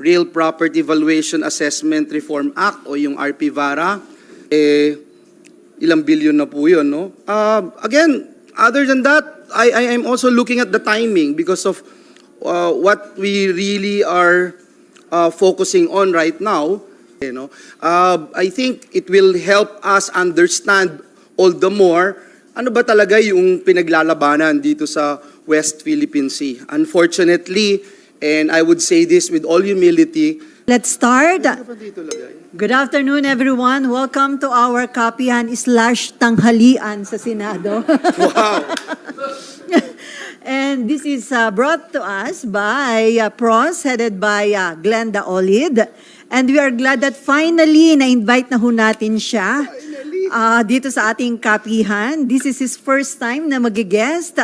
Real Property Valuation Assessment Reform Act o yung RPVARA, ilang bilyon na po yun, no? Again, other than that, I am also looking at the timing because of what we really are focusing on right now. You know, I think it will help us understand all the more ano ba talaga yung pinaglalabanan dito sa West Philippine Sea. Unfortunately, and I would say this with all humility, Let's start. Good afternoon, everyone. Welcome to our kapihan/tanghalian sa Senado. wow! And this is brought to us by PROS, headed by Glenda Olid. And we are glad that finally na-invite na ho natin siya dito sa ating kapihan. This is his first time na mag-guest.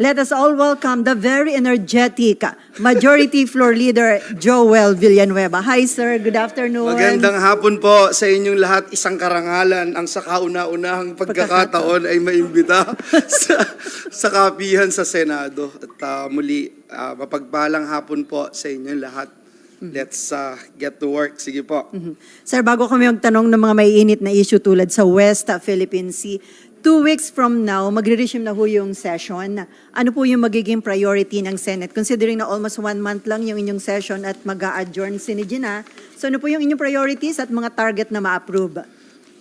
Let us all welcome the very energetic Majority Floor Leader, Joel Villanueva. Hi, sir. Good afternoon. Magandang hapon po sa inyong lahat. Isang karangalan ang sa kauna-unahang pagkakataon ay maimbita sa kapihan sa Senado. At muli, mapagpalang hapon po sa inyong lahat. Let's get to work. Sige po. Sir, bago kami magtanong ng mga maiinit na issue tulad sa West Philippine Sea, 2 weeks from now, magre-resume na ho yung session. Ano po yung magiging priority ng Senate? Considering na almost 1 month lang yung inyong session at mag-a-adjourn si Gina. So ano po yung inyong priorities at mga target na ma-approve?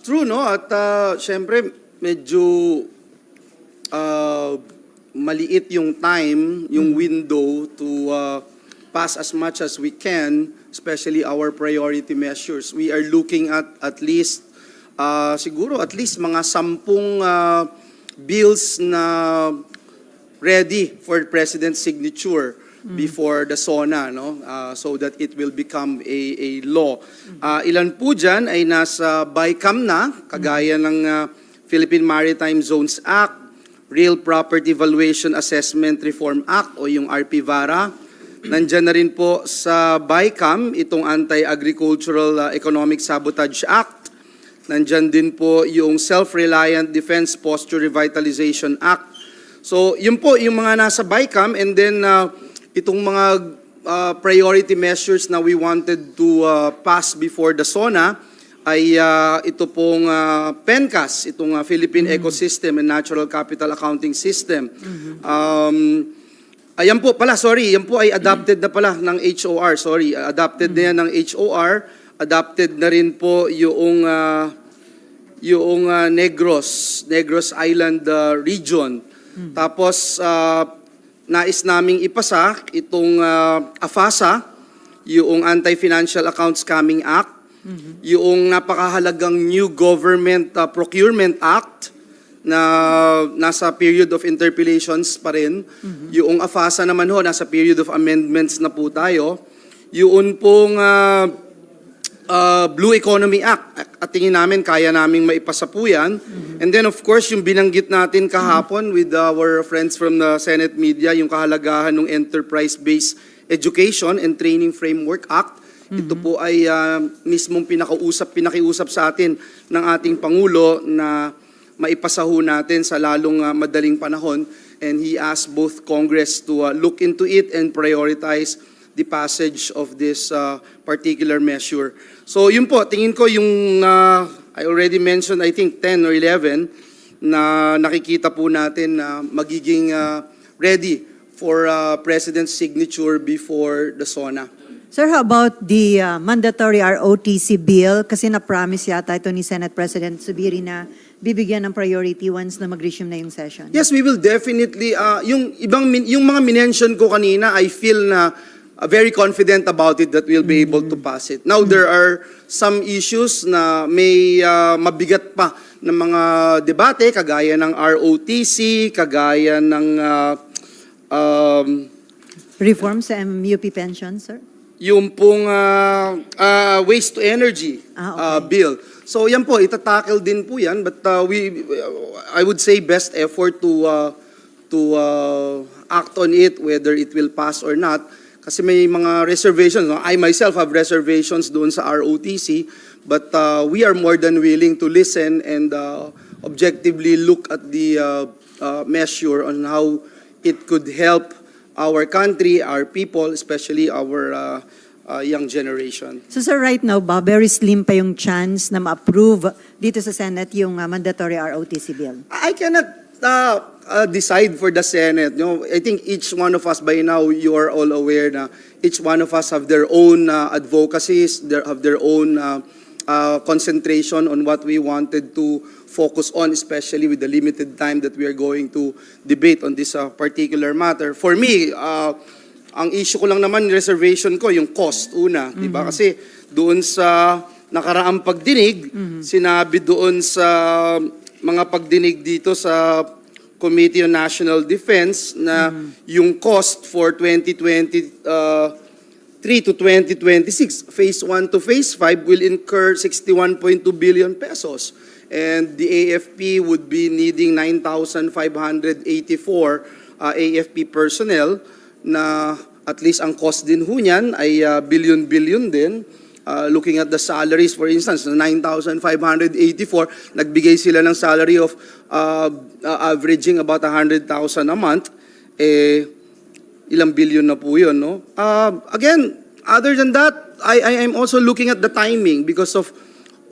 True, no? At syempre, medyo maliit yung time, yung window to pass as much as we can, especially our priority measures. We are looking at least siguro at least mga 10 bills na ready for President's signature before the SONA, no? So that it will become a law. Ilan po dyan ay nasa BICAM na, kagaya ng Philippine Maritime Zones Act, Real Property Valuation Assessment Reform Act o yung RPVARA. Nandyan na rin po sa BICAM itong Anti-Agricultural Economic Sabotage Act. Nandyan din po yung Self-Reliant Defense Posture Revitalization Act. So, yun po yung mga nasa BICAM, and then itong mga priority measures na we wanted to pass before the SONA ay ito pong PENCAS, itong Philippine Ecosystem and Natural Capital Accounting System. Ayan po pala, sorry, yan po ay adopted na pala ng HOR, sorry, adopted na yan ng HOR. Adopted na rin po yung Negros Island region. Tapos nais naming ipasa itong AFASA, yung Anti-Financial Accounts Scamming Act, yung napakahalagang New Government Procurement Act na nasa period of interpellations pa rin. Yung AFASA naman ho, nasa period of amendments na po tayo. Yung pong Blue Economy Act, at tingin namin kaya naming maipasa po yan. And then of course, yung binanggit natin kahapon with our friends from the Senate media, yung kahalagahan ng Enterprise-Based Education and Training Framework Act. Ito po ay mismong pinakiusap sa atin ng ating Pangulo na maipasa ho natin sa lalong madaling panahon. And he asked both Congress to look into it and prioritize the passage of this particular measure. So yun po, tingin ko yung I already mentioned, I think 10 or 11 na nakikita po natin na magiging ready for President's signature before the SONA. Sir, how about the mandatory ROTC bill? Kasi na-promise yata ito ni Senate President Zubiri na bibigyan ng priority once na mag-resume na yung session. Yes, we will definitely. Yung mga minention ko kanina, I feel na very confident about it that we'll be able to pass it. Now, there are some issues na may mabigat pa ng mga debate, kagaya ng ROTC, kagaya ng Reform sa MUP pension, sir? yung pong waste to energy Okay. bill. So yan po, itatackle din po yan, but I would say best effort to act on it, whether it will pass or not. Kasi may mga reservations. No? I myself have reservations doon sa ROTC, but we are more than willing to listen and objectively look at the measure on how it could help our country, our people, especially our young generation. So sir, right now ba, very slim pa yung chance na ma-approve dito sa Senate yung mandatory ROTC bill? I cannot decide for the Senate. I think each one of us by now, you are all aware na each one of us have their own advocacies, have their own concentration on what we wanted to focus on, especially with the limited time that we are going to debate on this particular matter. For me, ang issue ko lang naman, reservation ko, yung cost una, di ba? Kasi doon sa nakaraang pagdinig, sinabi doon sa mga pagdinig dito sa Committee on National Defense na yung cost for 2023 to 2026, Phase 1 to Phase 5 will incur 61.2 billion pesos. And the AFP would be needing 9,584 AFP personnel na at least ang cost din ho niyan ay billion-billion din. Looking at the salaries, for instance, 9,584, nagbigay sila ng salary of averaging about 100,000 a month. Ilang billion na po yun, no? Again, other than that, I am also looking at the timing because of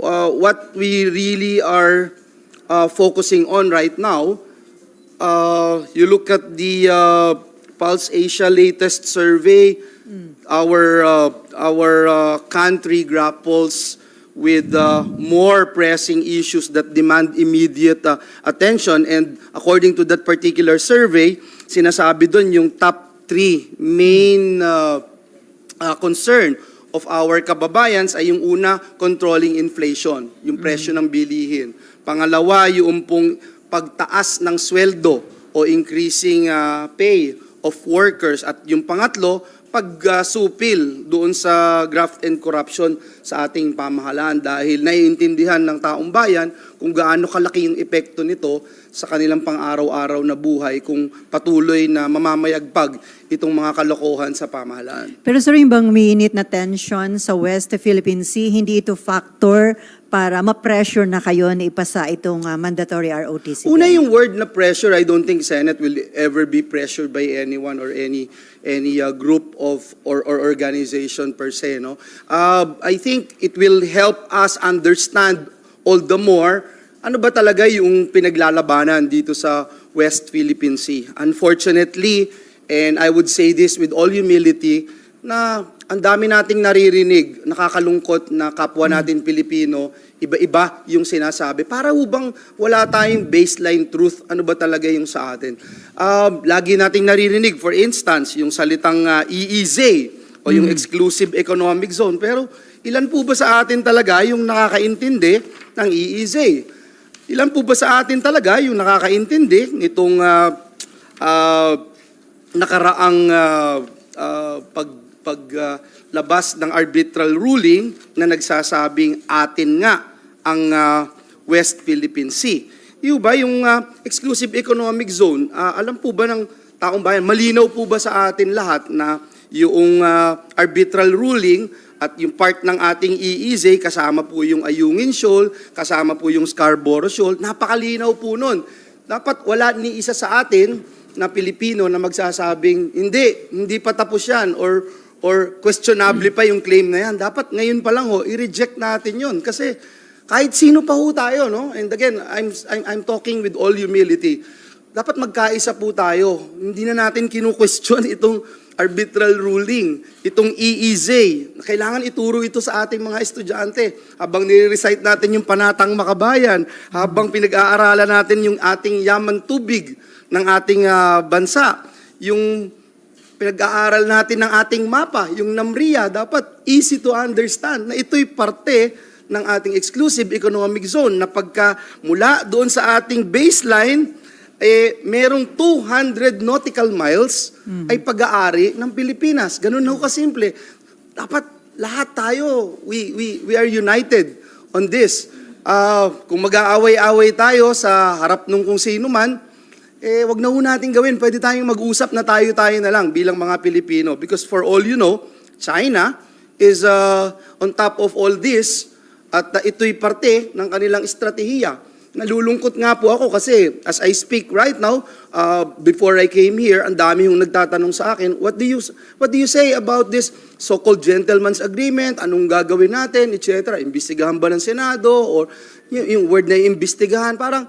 what we really are focusing on right now. You look at the Pulse Asia latest survey, our country grapples with more pressing issues that demand immediate attention. And according to that particular survey, sinasabi doon yung top 3 main concern of our kababayans ay yung una, controlling inflation, yung presyo ng bilihin. Pangalawa, yung pong pagtaas ng sweldo o increasing pay of workers. At yung pangatlo, pagsupil doon sa graft and corruption sa ating pamahalaan dahil naiintindihan ng taong bayan kung gaano kalaki yung epekto nito sa kanilang pang-araw-araw na buhay kung patuloy na mamamayagpag itong mga kalokohan sa pamahalaan. Pero sir, yung bang umiinit na tension sa West Philippine Sea, hindi ito factor para ma-pressure na kayo na ipasa itong mandatory ROTC bill? Una yung word na pressure, I don't think Senate will ever be pressured by anyone or any group of or organization per se. No? I think it will help us understand all the more ano ba talaga yung pinaglalabanan dito sa West Philippine Sea. Unfortunately, and I would say this with all humility, na ang dami nating naririnig, nakakalungkot na kapwa natin Pilipino, iba-iba yung sinasabi. Para bang wala tayong baseline truth, ano ba talaga yung sa atin. Lagi nating naririnig, for instance, yung salitang EEZ o yung Exclusive Economic Zone. Pero ilan po ba sa atin talaga yung nakakaintindi ng EEZ? Ilan po ba sa atin talaga yung nakakaintindi nitong nakaraang paglabas ng arbitral ruling na nagsasabing atin nga ang West Philippine Sea. Yung ba yung Exclusive Economic Zone, alam po ba ng taong bayan, malinaw po ba sa atin lahat na yung arbitral ruling at yung part ng ating EEZ, kasama po yung Ayungin Shoal, kasama po yung Scarborough Shoal, napakalinaw po nun. Dapat wala ni isa sa atin na Pilipino na magsasabing, hindi pa tapos yan, or questionable pa yung claim na yan. Dapat ngayon pa lang i-reject natin yun. Kasi kahit sino pa ho tayo, no? And again, I'm talking with all humility. Dapat magkaisa po tayo. Hindi na natin kinu-question itong arbitral ruling, itong EEZ. Kailangan ituro ito sa ating mga estudyante. Habang nire-recite natin yung Panatang Makabayan, habang pinag-aaralan natin yung ating yaman tubig ng ating bansa, yung pinag-aaral natin ng ating mapa, yung NAMRIA, dapat easy to understand na ito'y parte ng ating exclusive economic zone na pagka mula doon sa ating baseline, merong 200 nautical miles ay pag-aari ng Pilipinas. Ganun ho kasimple. Dapat lahat tayo, we are united on this. Kung mag-aaway-away tayo sa harap nung kung sino man, wag na ho natin gawin. Pwede tayong mag-usap na tayo na lang bilang mga Pilipino. Because for all you know, China is on top of all this at ito'y parte ng kanilang estratehiya. nalulungkot nga po ako kasi as I speak right now, before I came here, ang dami yung nagtatanong sa akin, what do you say about this so-called gentleman's agreement? Anong gagawin natin, etc. Imbestigahan ba ng Senado? Or yung word na imbestigahan, parang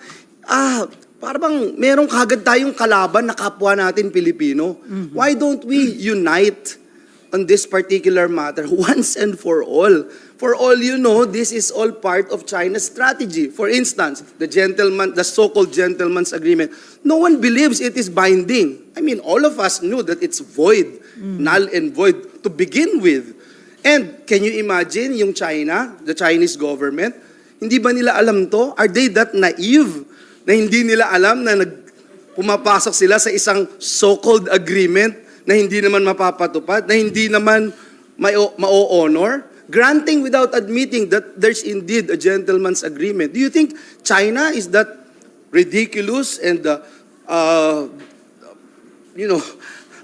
merong kagad tayong kalaban na kapwa natin Pilipino. Why don't we unite on this particular matter once and for all? For all you know, this is all part of China's strategy. For instance, the so-called gentleman's agreement. No one believes it is binding. I mean, all of us knew that it's void, null and void to begin with. And can you imagine yung China, the Chinese government, hindi ba nila alam to? Are they that naive na hindi nila alam na pumapasok sila sa isang so-called agreement na hindi naman mapapatupad, na hindi naman ma-honor? Granting without admitting that there's indeed a gentleman's agreement. Do you think China is that ridiculous and,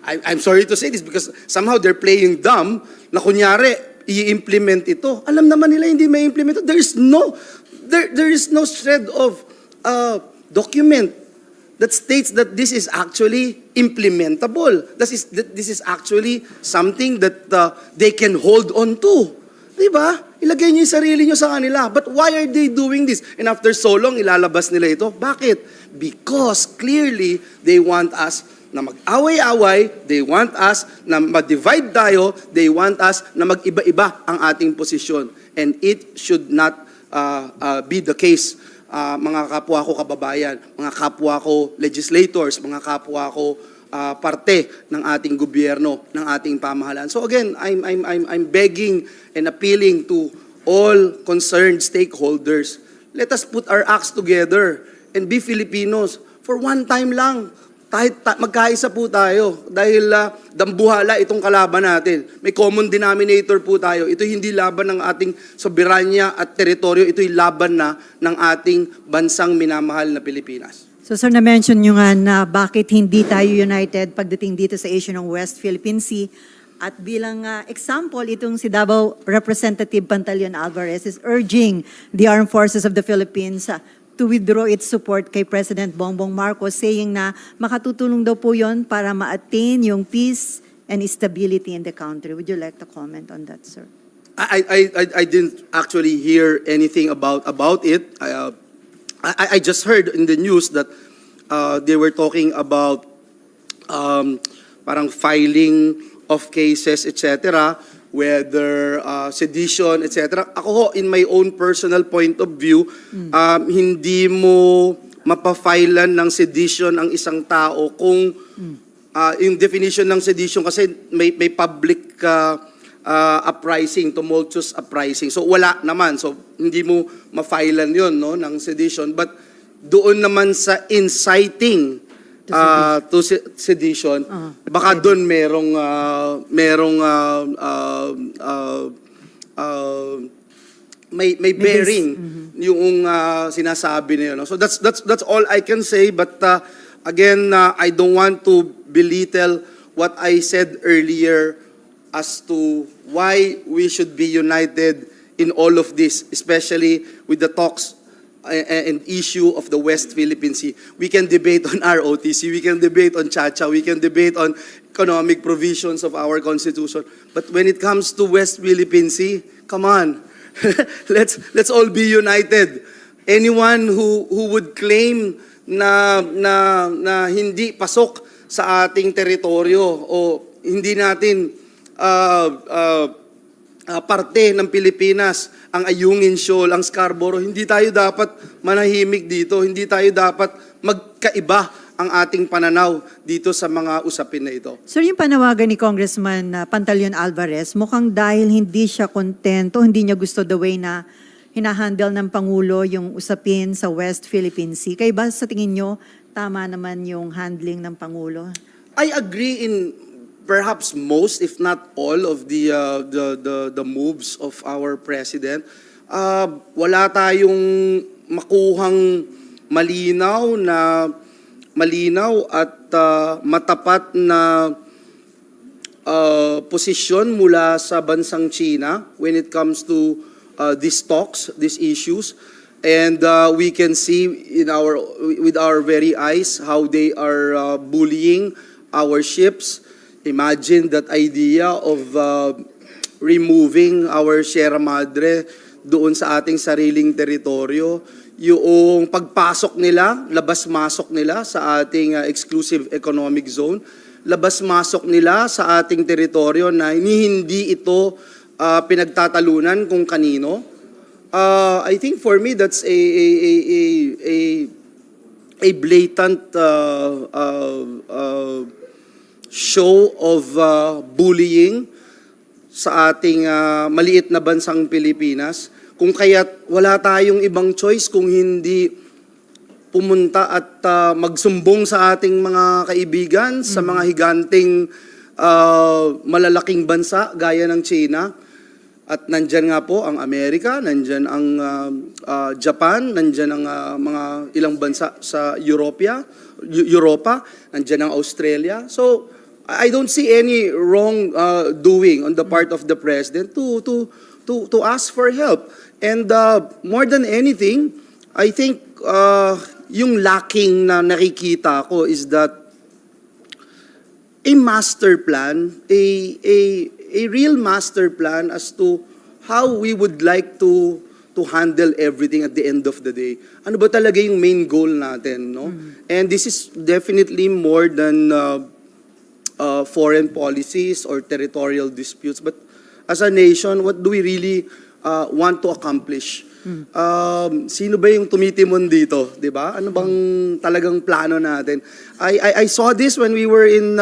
I'm sorry to say this because somehow they're playing dumb na kunyari, i-implement ito. Alam naman nila hindi may implement ito. There is no shred of document that states that this is actually implementable. This is actually something that they can hold on to. Diba? Ilagay niyo yung sarili niyo sa kanila. But why are they doing this? And after so long, ilalabas nila ito. Bakit? Because clearly, they want us na mag-away-away, they want us na ma-divide tayo, they want us na mag-iba-iba ang ating posisyon. And it should not be the case, mga kapwa ko kababayan, mga kapwa ko legislators, mga kapwa ko parte ng ating gobyerno, ng ating pamahalaan. So again, I'm begging and appealing to all concerned stakeholders. Let us put our acts together and be Filipinos for one time lang. Kahit magkaisa po tayo dahil dambuhala itong kalaban natin. May common denominator po tayo. Ito hindi laban ng ating soberanya at teritoryo. Ito'y laban na ng ating bansang minamahal na Pilipinas. So sir, na-mention nyo nga na bakit hindi tayo united pagdating dito sa issue ng West Philippine Sea. At bilang example, itong si Davao Representative Pantaleon Alvarez is urging the Armed Forces of the Philippines to withdraw its support kay President Bongbong Marcos, saying na makatutulong daw po yon para ma-attain yung peace and stability in the country. Would you like to comment on that, sir? I didn't actually hear anything about it. I just heard in the news that they were talking about parang filing of cases, etc., whether sedition, etc. Ako ho, in my own personal point of view, hindi mo mapafailan ng sedition ang isang tao kung yung definition ng sedition kasi may public uprising, tumultuous uprising. So wala naman. So hindi mo ma-filean yun, no, ng sedition. But doon naman sa inciting to sedition, baka doon merong may bearing yung sinasabi niyo, no? So that's all I can say, but again, I don't want to belittle what I said earlier as to why we should be united in all of this, especially with the talks and issue of the West Philippine Sea. We can debate on ROTC, we can debate on Chacha, we can debate on economic provisions of our Constitution. But when it comes to West Philippine Sea, come on, let's all be united. Anyone who would claim na hindi pasok sa ating teritoryo o hindi natin parte ng Pilipinas, ang Ayungin Shoal, ang Scarborough, hindi tayo dapat manahimik dito, hindi tayo dapat magkaiba ang ating pananaw dito sa mga usapin na ito. Sir, yung panawagan ni Congressman Pantaleon Alvarez, mukhang dahil hindi siya kontento, hindi niya gusto the way na hinahandle ng Pangulo yung usapin sa West Philippine Sea. Kaya ba sa tingin nyo, tama naman yung handling ng Pangulo? I agree in perhaps most, if not all, of the moves of our president. Wala tayong makuhang malinaw at matapat na posisyon mula sa bansang China when it comes to these talks, these issues. And we can see with our very eyes how they are bullying our ships. Imagine that idea of removing our Sierra Madre doon sa ating sariling teritoryo. Yung pagpasok nila, labas-masok nila sa ating exclusive economic zone, labas-masok nila sa ating teritoryo na hindi ito pinagtatalunan kung kanino. I think for me that's a blatant show of bullying sa ating maliit na bansang Pilipinas. Kung kaya't wala tayong ibang choice kung hindi pumunta at magsumbong sa ating mga kaibigan, sa mga higanting malalaking bansa gaya ng China. At nandyan nga po ang Amerika, nandyan ang Japan, nandyan ang mga ilang bansa sa Europa, nandyan ang Australia. So I don't see any wrong doing on the part of the president to ask for help. And more than anything, I think yung lacking na nakikita ko is that a master plan, a real master plan as to how we would like to handle everything at the end of the day. Ano ba talaga yung main goal natin, no? And this is definitely more than foreign policies or territorial disputes, but as a nation, what do we really want to accomplish? Sino ba yung tumitimon dito, 'di ba? Ano bang talagang plano natin? I saw this when we were in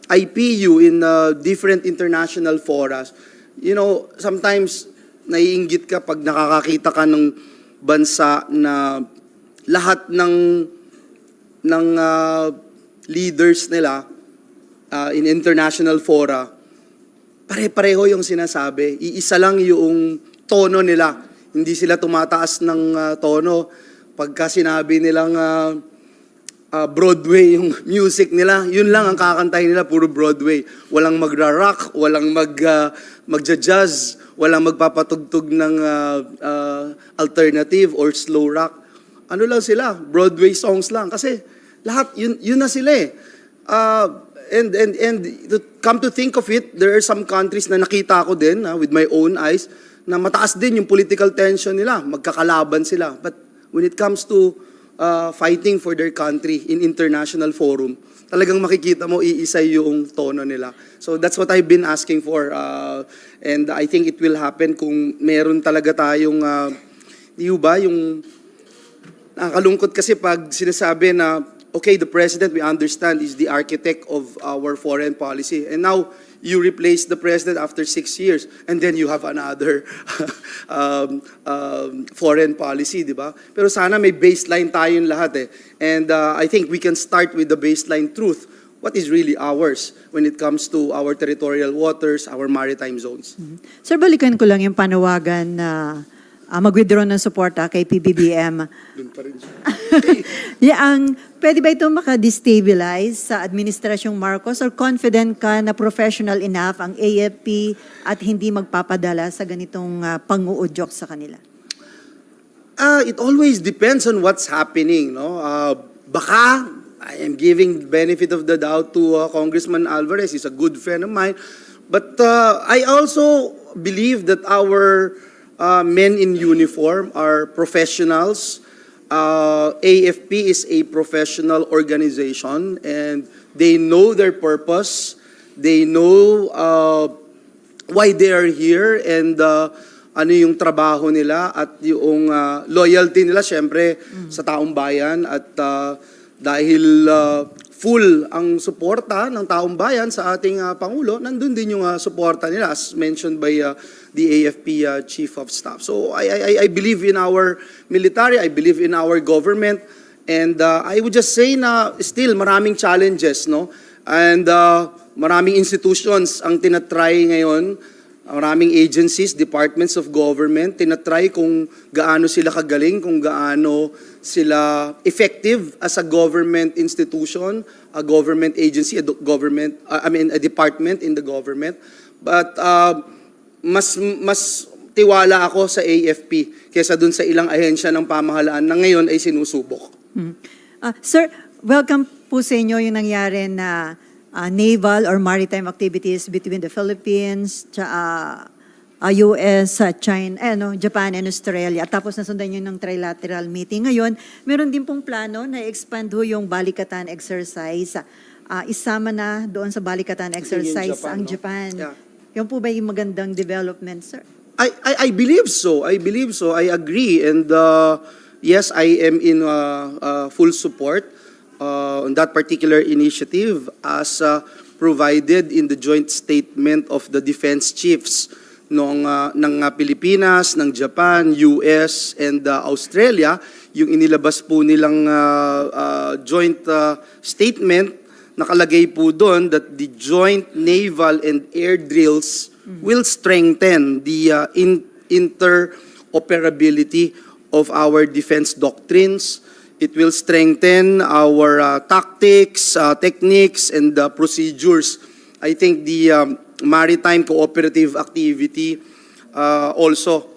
IPU, in different international forums. You know, sometimes naiinggit ka pag nakakakita ka ng bansa na lahat ng leaders nila in international fora, pare-pareho yung sinasabi. Iisa lang yung tono nila. Hindi sila tumataas ng tono. Pagka sinabi nilang Broadway yung music nila, yun lang ang kakantahin nila, puro Broadway. Walang magra-rock, walang magja-jazz, walang magpapatugtog ng alternative or slow rock. Ano lang sila? Broadway songs lang. Kasi lahat, yun na sila eh. And to come to think of it, there are some countries na nakita ko din with my own eyes na mataas din yung political tension nila, magkakalaban sila. But when it comes to fighting for their country in international forum, talagang makikita mo iisa yung tono nila. So that's what I've been asking for. And I think it will happen kung meron talaga tayong, yung nakakalungkot kasi pag sinasabi na, okay, the president, we understand, is the architect of our foreign policy. And now, you replace the president after 6 years, and then you have another foreign policy, di ba? Pero sana may baseline tayong lahat eh. And I think we can start with the baseline truth. What is really ours when it comes to our territorial waters, our maritime zones? Sir, balikan ko lang yung panawagan na mag-withdraw ng suporta kay PBBM. Doon pa rin siya. Pwede ba ito maka-destabilize sa Administrasyong Marcos, or confident ka na professional enough ang AFP at hindi magpapadala sa ganitong pang-uudyok sa kanila? It always depends on what's happening, no? Baka I am giving benefit of the doubt to Congressman Alvarez. He's a good friend of mine. But I also believe that our men in uniform are professionals. AFP is a professional organization, and they know their purpose. They know why they are here, and ano yung trabaho nila at yung loyalty nila syempre sa taong bayan. At dahil full ang suporta ng taong bayan sa ating Pangulo, nandun din yung suporta nila as mentioned by the AFP Chief of Staff. So I believe in our military, I believe in our government, and I would just say na still maraming challenges, no? And maraming institutions ang tinatry ngayon, maraming agencies, departments of government, tinatry kung gaano sila kagaling, kung gaano sila effective as a government institution, a government agency, a department in the government. But mas tiwala ako sa AFP kesa dun sa ilang ahensya ng pamahalaan na ngayon ay sinusubok. Sir, welcome po sa inyo yung nangyari na naval or maritime activities between the Philippines, US, China, Japan and Australia. At tapos nasundan yun ng trilateral meeting. Ngayon, meron din pong plano na expand ho yung balikatan exercise. Isama na doon sa balikatan exercise Japan, ang no? Japan. Yeah. Yung po ba yung magandang development, sir? I believe so. I believe so. I agree. And yes, I am in full support on that particular initiative as provided in the joint statement of the defense chiefs ng Pilipinas, ng Japan, US, and Australia. Yung inilabas po nilang joint statement, nakalagay po doon that the joint naval and air drills will strengthen the interoperability of our defense doctrines. It will strengthen our tactics, techniques, and procedures. I think the maritime cooperative activity also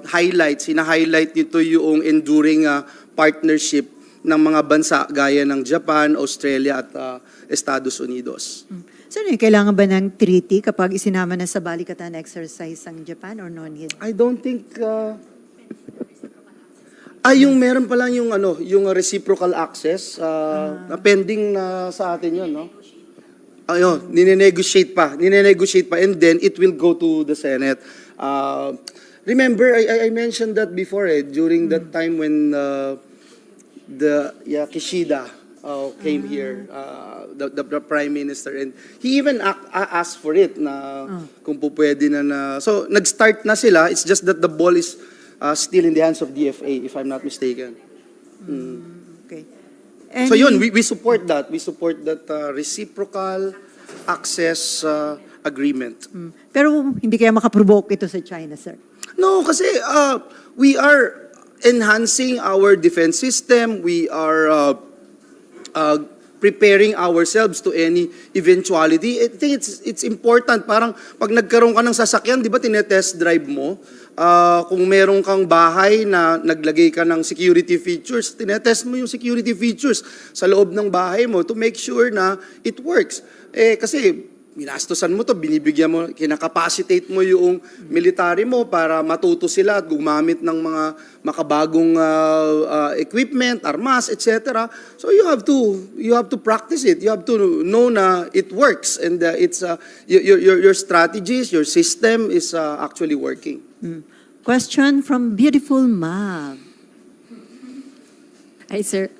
hina-highlight nito yung enduring partnership ng mga bansa gaya ng Japan, Australia at Estados Unidos. Sir, kailangan ba ng treaty kapag isinama na sa balikatan exercise ang Japan or no need? I don't think yung meron pa lang yung reciprocal access na pending na sa atin yun, no? Ayun, ninenegotiate pa and then it will go to the Senate. Remember, I mentioned that before during that time when Kishida came here, the Prime Minister, and he even asked for it na kung po pwede na. So, nag-start na sila. It's just that the ball is still in the hands of DFA, if I'm not mistaken. Okay. So yun, we support that. We support that reciprocal access agreement. Pero hindi kaya makaprovoke ito sa China, sir? No, kasi we are enhancing our defense system. We are preparing ourselves to any eventuality. I think it's important. Parang pag nagkaroon ka ng sasakyan, di ba tinetest drive mo? Kung meron kang bahay na naglagay ka ng security features, tinetest mo yung security features sa loob ng bahay mo to make sure na it works. Kasi minastosan mo to, binibigyan mo, kinakapacitate mo yung military mo para matuto sila at gumamit ng mga makabagong equipment, armas, etc. So you have to practice it. You have to know na it works and it's your strategies, your system is actually working. Question from beautiful Ma'am. Hi, sir.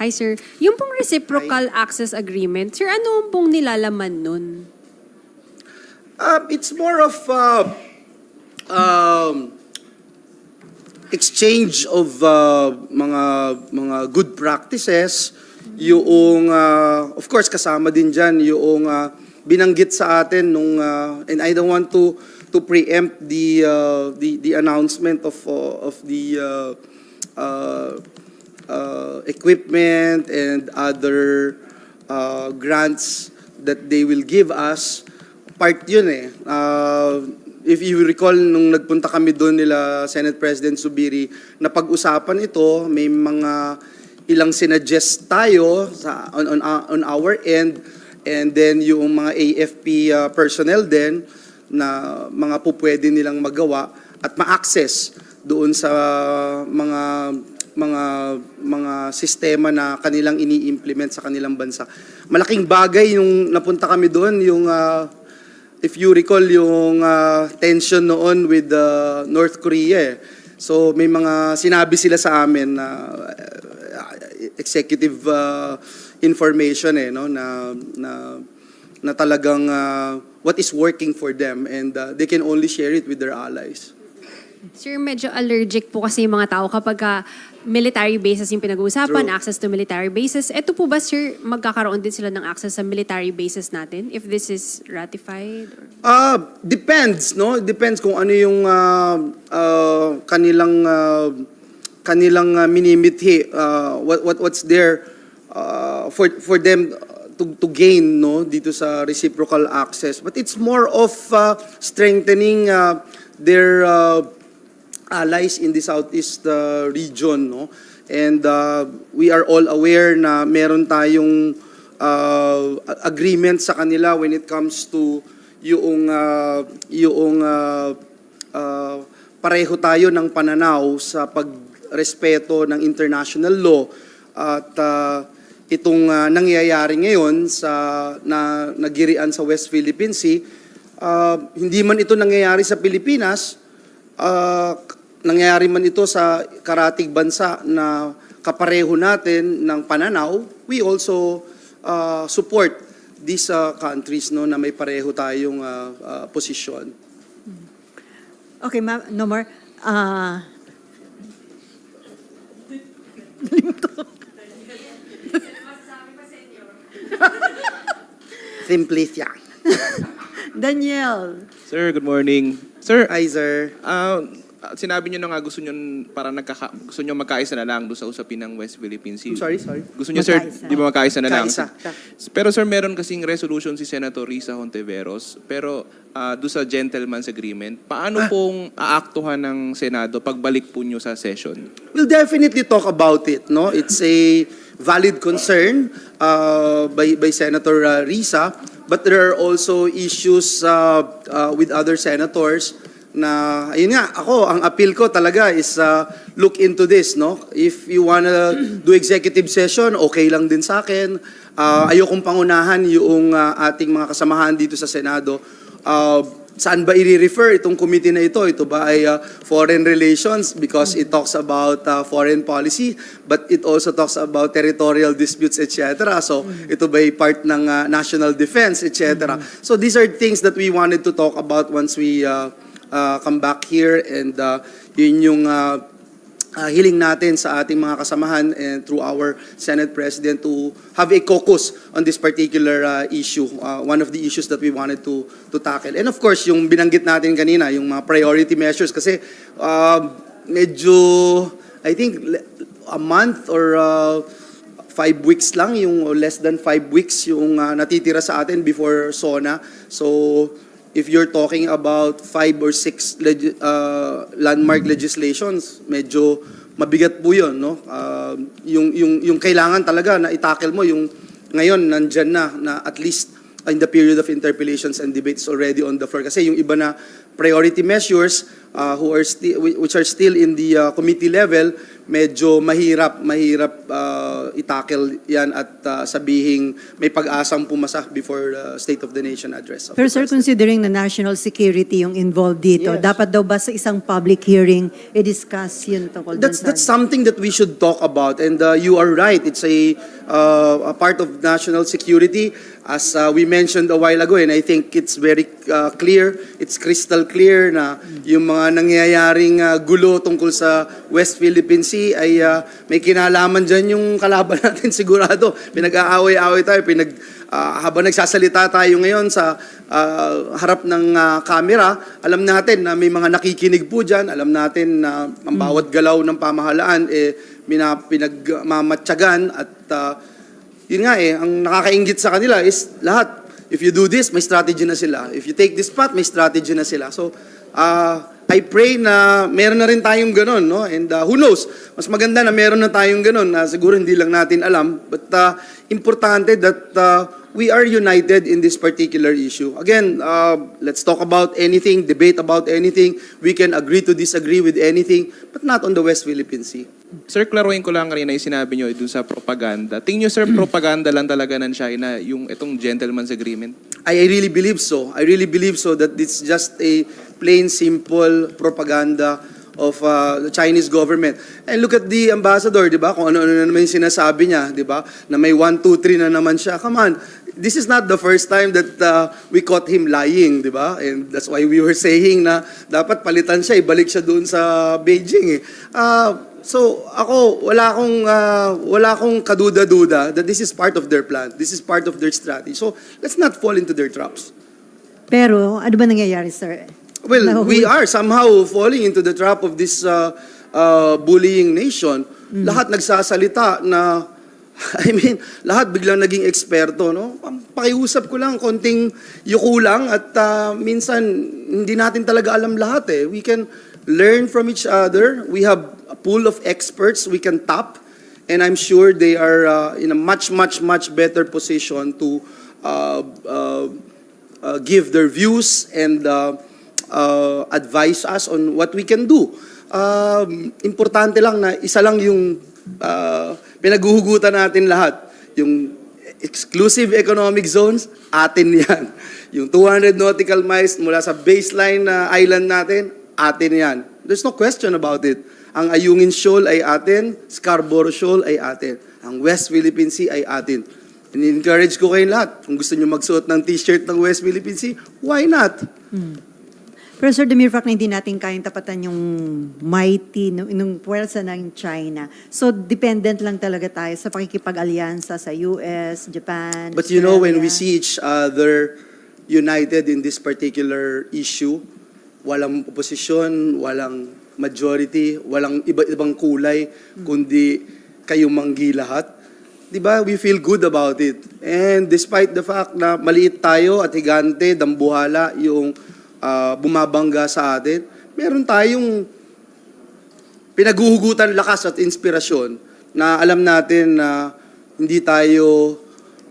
Hi, sir. Yung pong reciprocal access agreement, sir, ano pong nilalaman nun? It's more of exchange of mga good practices. Yung of course kasama din diyan yung binanggit sa atin nung and I don't want to preempt the announcement of the equipment and other grants that they will give us. Part yun if you recall, nung nagpunta kami doon nila Senate President Zubiri, na pag-usapan ito, may mga ilang sinuggest tayo on our end, and then yung mga AFP personnel din na mga pupwede nilang magawa at ma-access doon sa mga sistema na kanilang ini-implement sa kanilang bansa. Malaking bagay yung napunta kami doon, yung if you recall yung tension noon with North Korea. So may mga sinabi sila sa amin na executive information no na talagang what is working for them and they can only share it with their allies. Sir, medyo allergic po kasi yung mga tao kapag military bases yung pinag-uusapan, True. access to military bases. Ito po ba, sir, magkakaroon din sila ng access sa military bases natin if this is ratified? Depends, no? Depends kung ano yung kanilang minimithi, what's there for them to gain, no, dito sa reciprocal access. But it's more of strengthening their allies in the Southeast region, no? And we are all aware na meron tayong agreement sa kanila when it comes to yung pareho tayo ng pananaw sa pagrespeto ng international law at itong nangyayari ngayon sa nagirian sa West Philippine Sea, hindi man ito nangyayari sa Pilipinas, nangyayari man ito sa karatig bansa na kapareho natin ng pananaw, we also support these countries, no, na may pareho tayong posisyon. Okay, ma'am, no more. Simplicia. Daniel. Sir, good morning. Sir, Hi, sir. sinabi niyo na nga gusto niyo gusto niyo magkaisa na lang doon sa usapin ng West Philippine Sea. Sorry. Gusto niyo, sir, Magkaisa. di ba magkaisa na lang? Kaisa. Pero sir, meron kasing resolution si Senator Risa Hontiveros, pero doon sa gentleman's agreement, paano pong aaktuhan ng Senado pagbalik po niyo sa session? We'll definitely talk about it, no? It's a valid concern by Senator Risa, but there are also issues with other senators na, ayun nga, ako, ang appeal ko talaga is look into this, no? If you wanna do executive session, okay lang din sa akin. Ayokong pangunahan yung ating mga kasamahan dito sa Senado. Saan ba i-refer itong committee na ito? Ito ba ay foreign relations because it talks about foreign policy, but it also talks about territorial disputes, etc. So ito ba ay part ng national defense, etc. So these are things that we wanted to talk about once we come back here, and yun yung hiling natin sa ating mga kasamahan and through our Senate President to have a caucus on this particular issue, one of the issues that we wanted to tackle. And of course, yung binanggit natin kanina, yung mga priority measures, kasi medyo, I think, a month or 5 weeks lang, yung less than 5 weeks yung natitira sa atin before SONA. So, if you're talking about 5 or 6 landmark legislations, medyo mabigat po yun, no? Yung kailangan talaga na itackle mo, yung ngayon nandyan na at least in the period of interpellations and debates already on the floor. Kasi yung iba na priority measures which are still in the committee level, medyo mahirap itackle yan at sabihing may pag-asang pumasa before the State of the Nation address. Pero sir, considering na national security yung involved dito, Yes. dapat daw ba sa isang public hearing i-discuss yun tungkol dun sa... That's something that we should talk about, and you are right. It's a part of national security, as we mentioned a while ago, and I think it's very clear, it's crystal clear na yung mga nangyayaring gulo tungkol sa West Philippine Sea ay may kinalaman dyan yung kalaban natin sigurado. Pinag-aaway-aaway tayo, habang nagsasalita tayo ngayon sa harap ng camera, alam natin na may mga nakikinig po dyan, alam natin na ang bawat galaw ng pamahalaan pinagmamatyagan at yun nga ang nakakainggit sa kanila is lahat. If you do this, may strategy na sila. If you take this path, may strategy na sila. So, I pray na meron na rin tayong ganun, no? And who knows, mas maganda na meron na tayong ganun na siguro hindi lang natin alam. But importante that we are united in this particular issue. Again, let's talk about anything, debate about anything. We can agree to disagree with anything, but not on the West Philippine Sea. Sir, klaruhin ko lang kanina yung sinabi niyo dun sa propaganda. Tingin niyo, sir, propaganda lang talaga ng China yung itong gentleman's agreement? I really believe so. I really believe so that it's just a plain, simple propaganda of the Chinese government. And look at the ambassador, di ba? Kung ano-ano na naman yung sinasabi niya, di ba? Na may 1, 2, 3 na naman siya. Come on. This is not the first time that we caught him lying, di ba? And that's why we were saying na dapat palitan siya, ibalik siya doon sa Beijing. So ako, wala akong kaduda-duda that this is part of their plan. This is part of their strategy. So let's not fall into their traps. Pero ano ba nangyayari, sir? Well, we are somehow falling into the trap of this bullying nation. Lahat nagsasalita na I mean, lahat biglang naging eksperto, no? Pakiusap ko lang, konting yuko lang at minsan hindi natin talaga alam lahat eh. We can learn from each other. We have a pool of experts we can tap and I'm sure they are in a much better position to give their views and advise us on what we can do. Importante lang na isa lang yung pinaghuhugutan natin lahat. Yung exclusive economic zones, atin yan. Yung 200 nautical miles mula sa baseline na island natin, atin yan. There's no question about it. Ang Ayungin Shoal ay atin, Scarborough Shoal ay atin. Ang West Philippine Sea ay atin. In-encourage ko kayong lahat. Kung gusto nyo magsuot ng t-shirt ng West Philippine Sea, why not? Pero Sir Demirfak, na hindi natin kayang tapatan yung mighty, nung puwersa ng China. So, dependent lang talaga tayo sa pakikipag-alyansa sa US, Japan, But you know, when we Australia. see each other united in this particular issue, walang oposisyon, walang majority, walang iba-ibang kulay, kundi kayo manggi lahat. Diba? We feel good about it. And despite the fact na maliit tayo at higante, dambuhala yung bumabangga sa atin, meron tayong pinaghuhugutan lakas at inspirasyon na alam natin na hindi tayo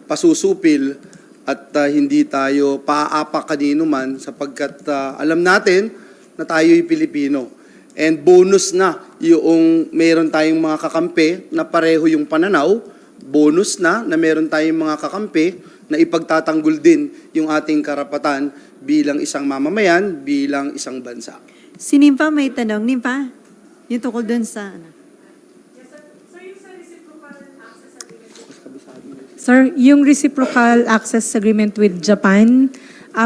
pasusupil at hindi tayo paapak kanino man sapagkat alam natin na tayo'y Pilipino. And bonus na yung meron tayong mga kakampi na pareho yung pananaw, bonus na meron tayong mga kakampi na ipagtatanggol din yung ating karapatan bilang isang mamamayan, bilang isang bansa. Si Nimpa may tanong. Nimpa, yung tungkol dun sa... Sir, yung reciprocal access agreement with Japan,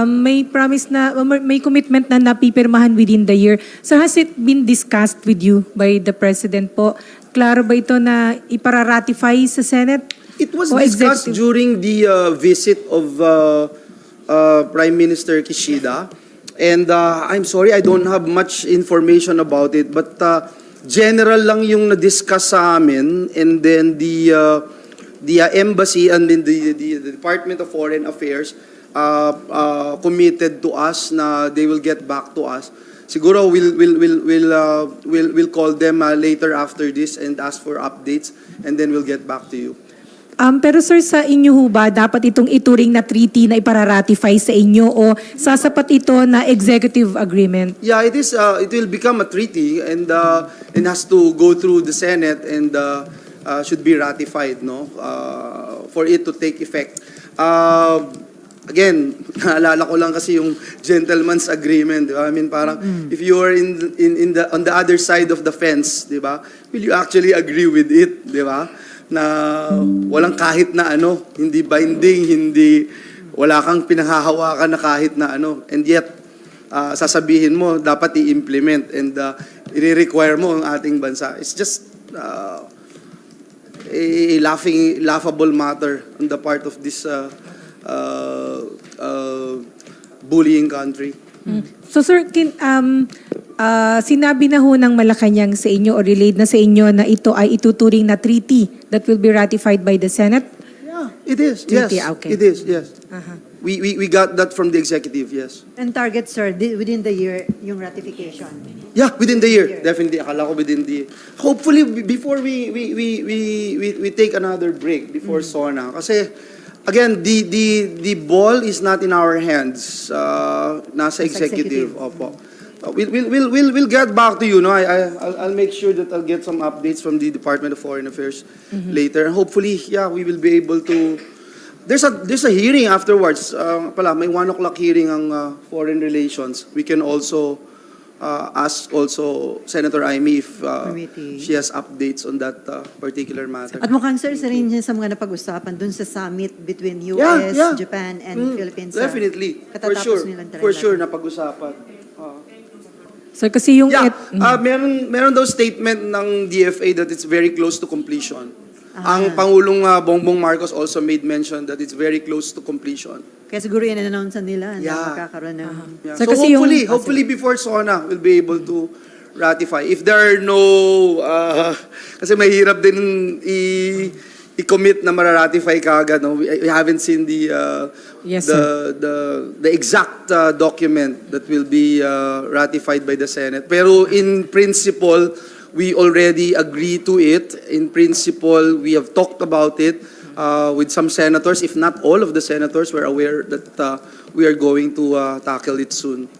may promise na, may commitment na napipirmahan within the year. So has it been discussed with you by the President po? Klaro ba ito na ipararatify sa Senate? It was O discussed executive? during the visit of Prime Minister Kishida. And I'm sorry, I don't have much information about it. But general lang yung na-discuss sa amin. And then the embassy and then the Department of Foreign Affairs committed to us na they will get back to us. Siguro we'll call them later after this and ask for updates and then we'll get back to you. Pero sir, sa inyo ho ba, dapat itong ituring na treaty na ipararatify sa inyo o sasapat ito na executive agreement? Yeah, it is. It will become a treaty and has to go through the Senate and should be ratified, no, for it to take effect. Again, naalala ko lang kasi yung gentleman's agreement, di ba? I mean, parang if you are on the other side of the fence, di ba? Will you actually agree with it, di ba? Na walang kahit na ano, hindi binding, wala kang pinanghahawakan na kahit na ano. And yet, sasabihin mo, dapat i-implement and i-require mo ang ating bansa. It's just a laughable matter on the part of this bullying country. So sir, sinabi na ho ng Malacanang sa inyo o relayed na sa inyo na ito ay ituturing na treaty that will be ratified by the Senate? Yeah, it is. Treaty, Yes, okay. it is. Yes, Aha. we got that from the executive. Yes. And target, sir, within the year, yung ratification. Yeah, within the year, definitely. Akala ko within the. Hopefully, before we take another break before SONA, kasi again, the ball is not in our hands. Nasa executive. Opo. We'll get back to you. No, I'll make sure that I'll get some updates from the Department of Foreign Affairs later. And hopefully, yeah, we will be able to. There's a hearing afterwards. May 1 o'clock hearing ang Foreign Relations. We can also ask also Senator Amy if Committee. she has updates on that particular matter. At mukhang, sir, isa rin yan sa mga napag-usapan dun sa summit between US, Yeah. Japan, and Philippines. Definitely. For Katatapos sure. nilang For talaga. sure, napag-usapan. Sir, kasi yung... Yeah, meron daw statement ng DFA that it's very close to completion. Ang Pangulong Bongbong Marcos also made mention that it's very close to completion. Kaya siguro yan na-announce nila Yeah. na magkakaroon ng... Yeah. So, So, kasi hopefully before SONA, we'll be able to ratify. If there are no... kasi mahirap din i-commit na mararatify kaagad. No? We haven't seen Yes, the exact document that will be ratified by the Senate. Pero in principle, we already agree to it. In principle, we have talked about it with some senators. If not all of the senators, we're aware that we are going to tackle it soon.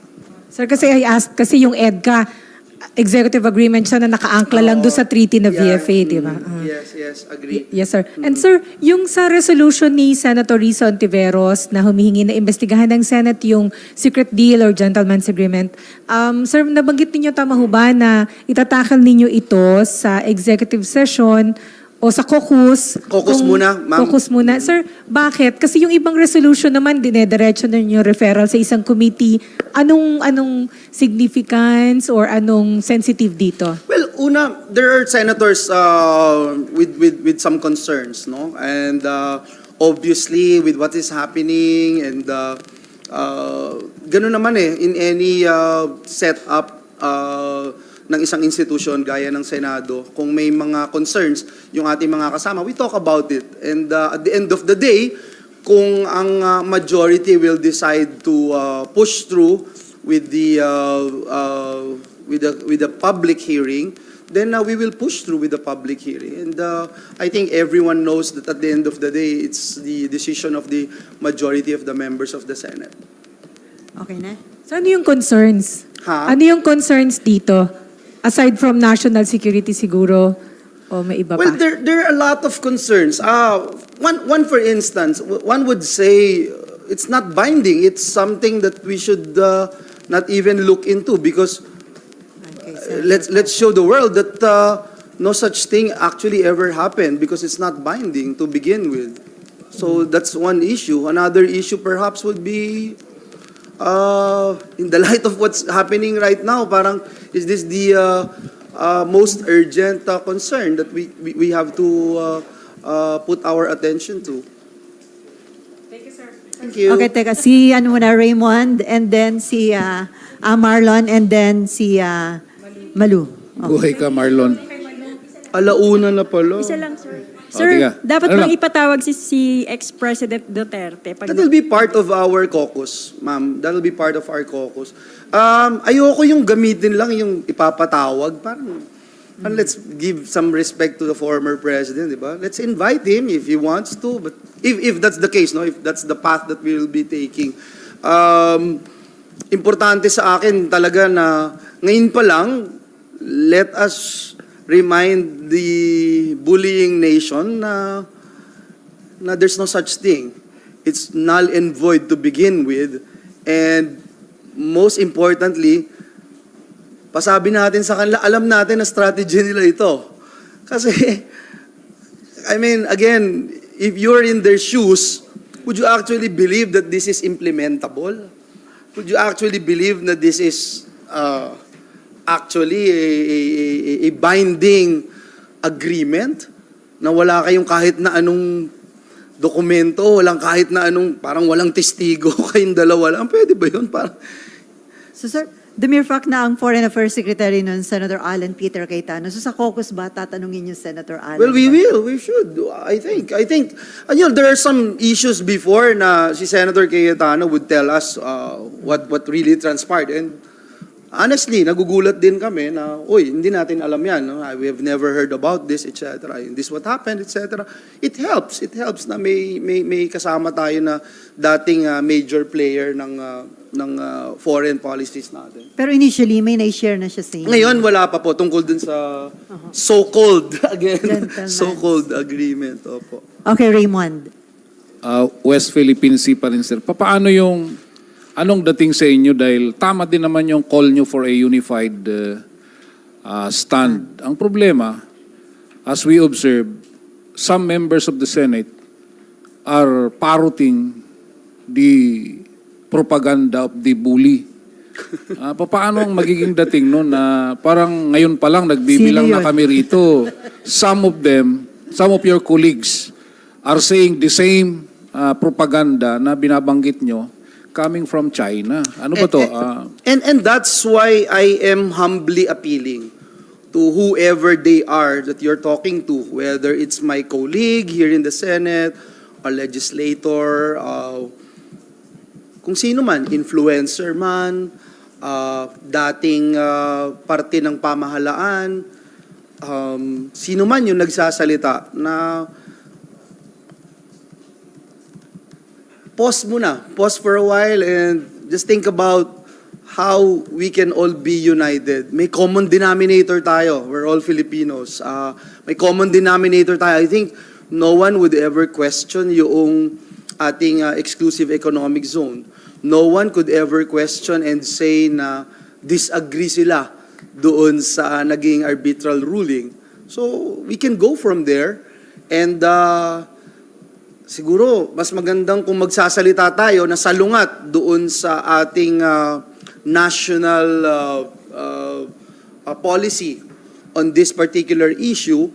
Sir, kasi I asked, kasi yung EDCA, executive agreement siya na nakaangkla lang doon sa treaty na Yeah. VFA, di ba? Yes, agree. Yes, sir. And sir, yung sa resolution ni Senator Risa Ontiveros na humihingi na investigahan ng Senate yung secret deal or gentleman's agreement, sir, nabanggit ninyo tama ho ba na itatakal ninyo ito sa executive session o sa caucus? Caucus muna, ma'am. Caucus muna. Sir, bakit? Kasi yung ibang resolution naman, dinediretso na yung referral sa isang committee. Anong significance or anong sensitive dito? Well, una, there are senators with some concerns, no? And obviously, with what is happening and ganun naman in any setup ng isang institution gaya ng Senado, kung may mga concerns yung ating mga kasama, we talk about it. And at the end of the day, kung ang majority will decide to push through with the public hearing, then we will push through with the public hearing. And I think everyone knows that at the end of the day, it's the decision of the majority of the members of the Senate. Okay na? So ano yung concerns? Ha? Ano yung concerns dito? Aside from national security siguro, o may iba pa? Well, there are a lot of concerns. One for instance, one would say it's not binding. It's something that we should not even look into because let's show the world that no such thing actually ever happened because it's not binding to begin with. So that's one issue. Another issue perhaps would be in the light of what's happening right now, parang is this the most urgent concern that we have to put our attention to? Thank you, sir. Thank you. Okay, teka. Si muna, Raymond, and then si Marlon, and then si Malu. Buhay ka, Marlon. Alauna na pala. Isa lang, sir. O, Sir, tiga. dapat Ano bang lang? ipatawag si ex-President Duterte? That will be part of our caucus, ma'am. That will be part of our caucus. Ayoko yung gamitin lang yung ipapatawag. Parang let's give some respect to the former president, di ba? Let's invite him if he wants to. But if that's the case, no, if that's the path that we will be taking. Importante sa akin talaga na ngayon pa lang, let us remind the bullying nation na there's no such thing. It's null and void to begin with. And most importantly, pasabi natin sa kanila, alam natin na strategy nila ito. Kasi, I mean, again, if you're in their shoes, would you actually believe that this is implementable? Would you actually believe that this is actually a binding agreement na wala kayong kahit na anong dokumento, walang kahit na anong, parang walang testigo, kayong dalawa lang. Pwede ba yun? Parang, So sir, the mere fact na ang Foreign Affairs Secretary nun, Senator Alan Peter Cayetano, so sa caucus ba tatanungin yung Senator Alan? well, we should, I think, and you know, there are some issues before na si Senator Cayetano would tell us what really transpired. And honestly, nagugulat din kami na, uy, hindi natin alam yan. No? We have never heard about this, etc. This what happened, etc. It helps na may kasama tayo na dating major player ng foreign policies natin. Pero initially, may na-share na siya sa inyo. Ngayon, wala pa po tungkol dun sa so-called, again, Gentleman's. so-called agreement. Opo. Okay, Raymond. West Philippine Sea pa rin, sir. Paano yung, anong dating sa inyo dahil tama din naman yung call nyo for a unified stand. Ang problema, as we observe, some members of the Senate are parroting the propaganda of the bully. Paano ang magiging dating no na parang ngayon pa lang nagbibilang Sino na yun? kami rito. Some of your colleagues are saying the same propaganda na binabanggit nyo coming from China. Ano ba to? And that's why I am humbly appealing to whoever they are that you're talking to, whether it's my colleague here in the Senate, a legislator, kung sino man, influencer man, dating parte ng pamahalaan, sino man yung nagsasalita na pause muna, pause for a while and just think about how we can all be united. May common denominator tayo. We're all Filipinos. May common denominator tayo. I think no one would ever question yung ating exclusive economic zone. No one could ever question and say na disagree sila doon sa naging arbitral ruling. So we can go from there and siguro mas magandang kung magsasalita tayo na salungat doon sa ating national policy on this particular issue.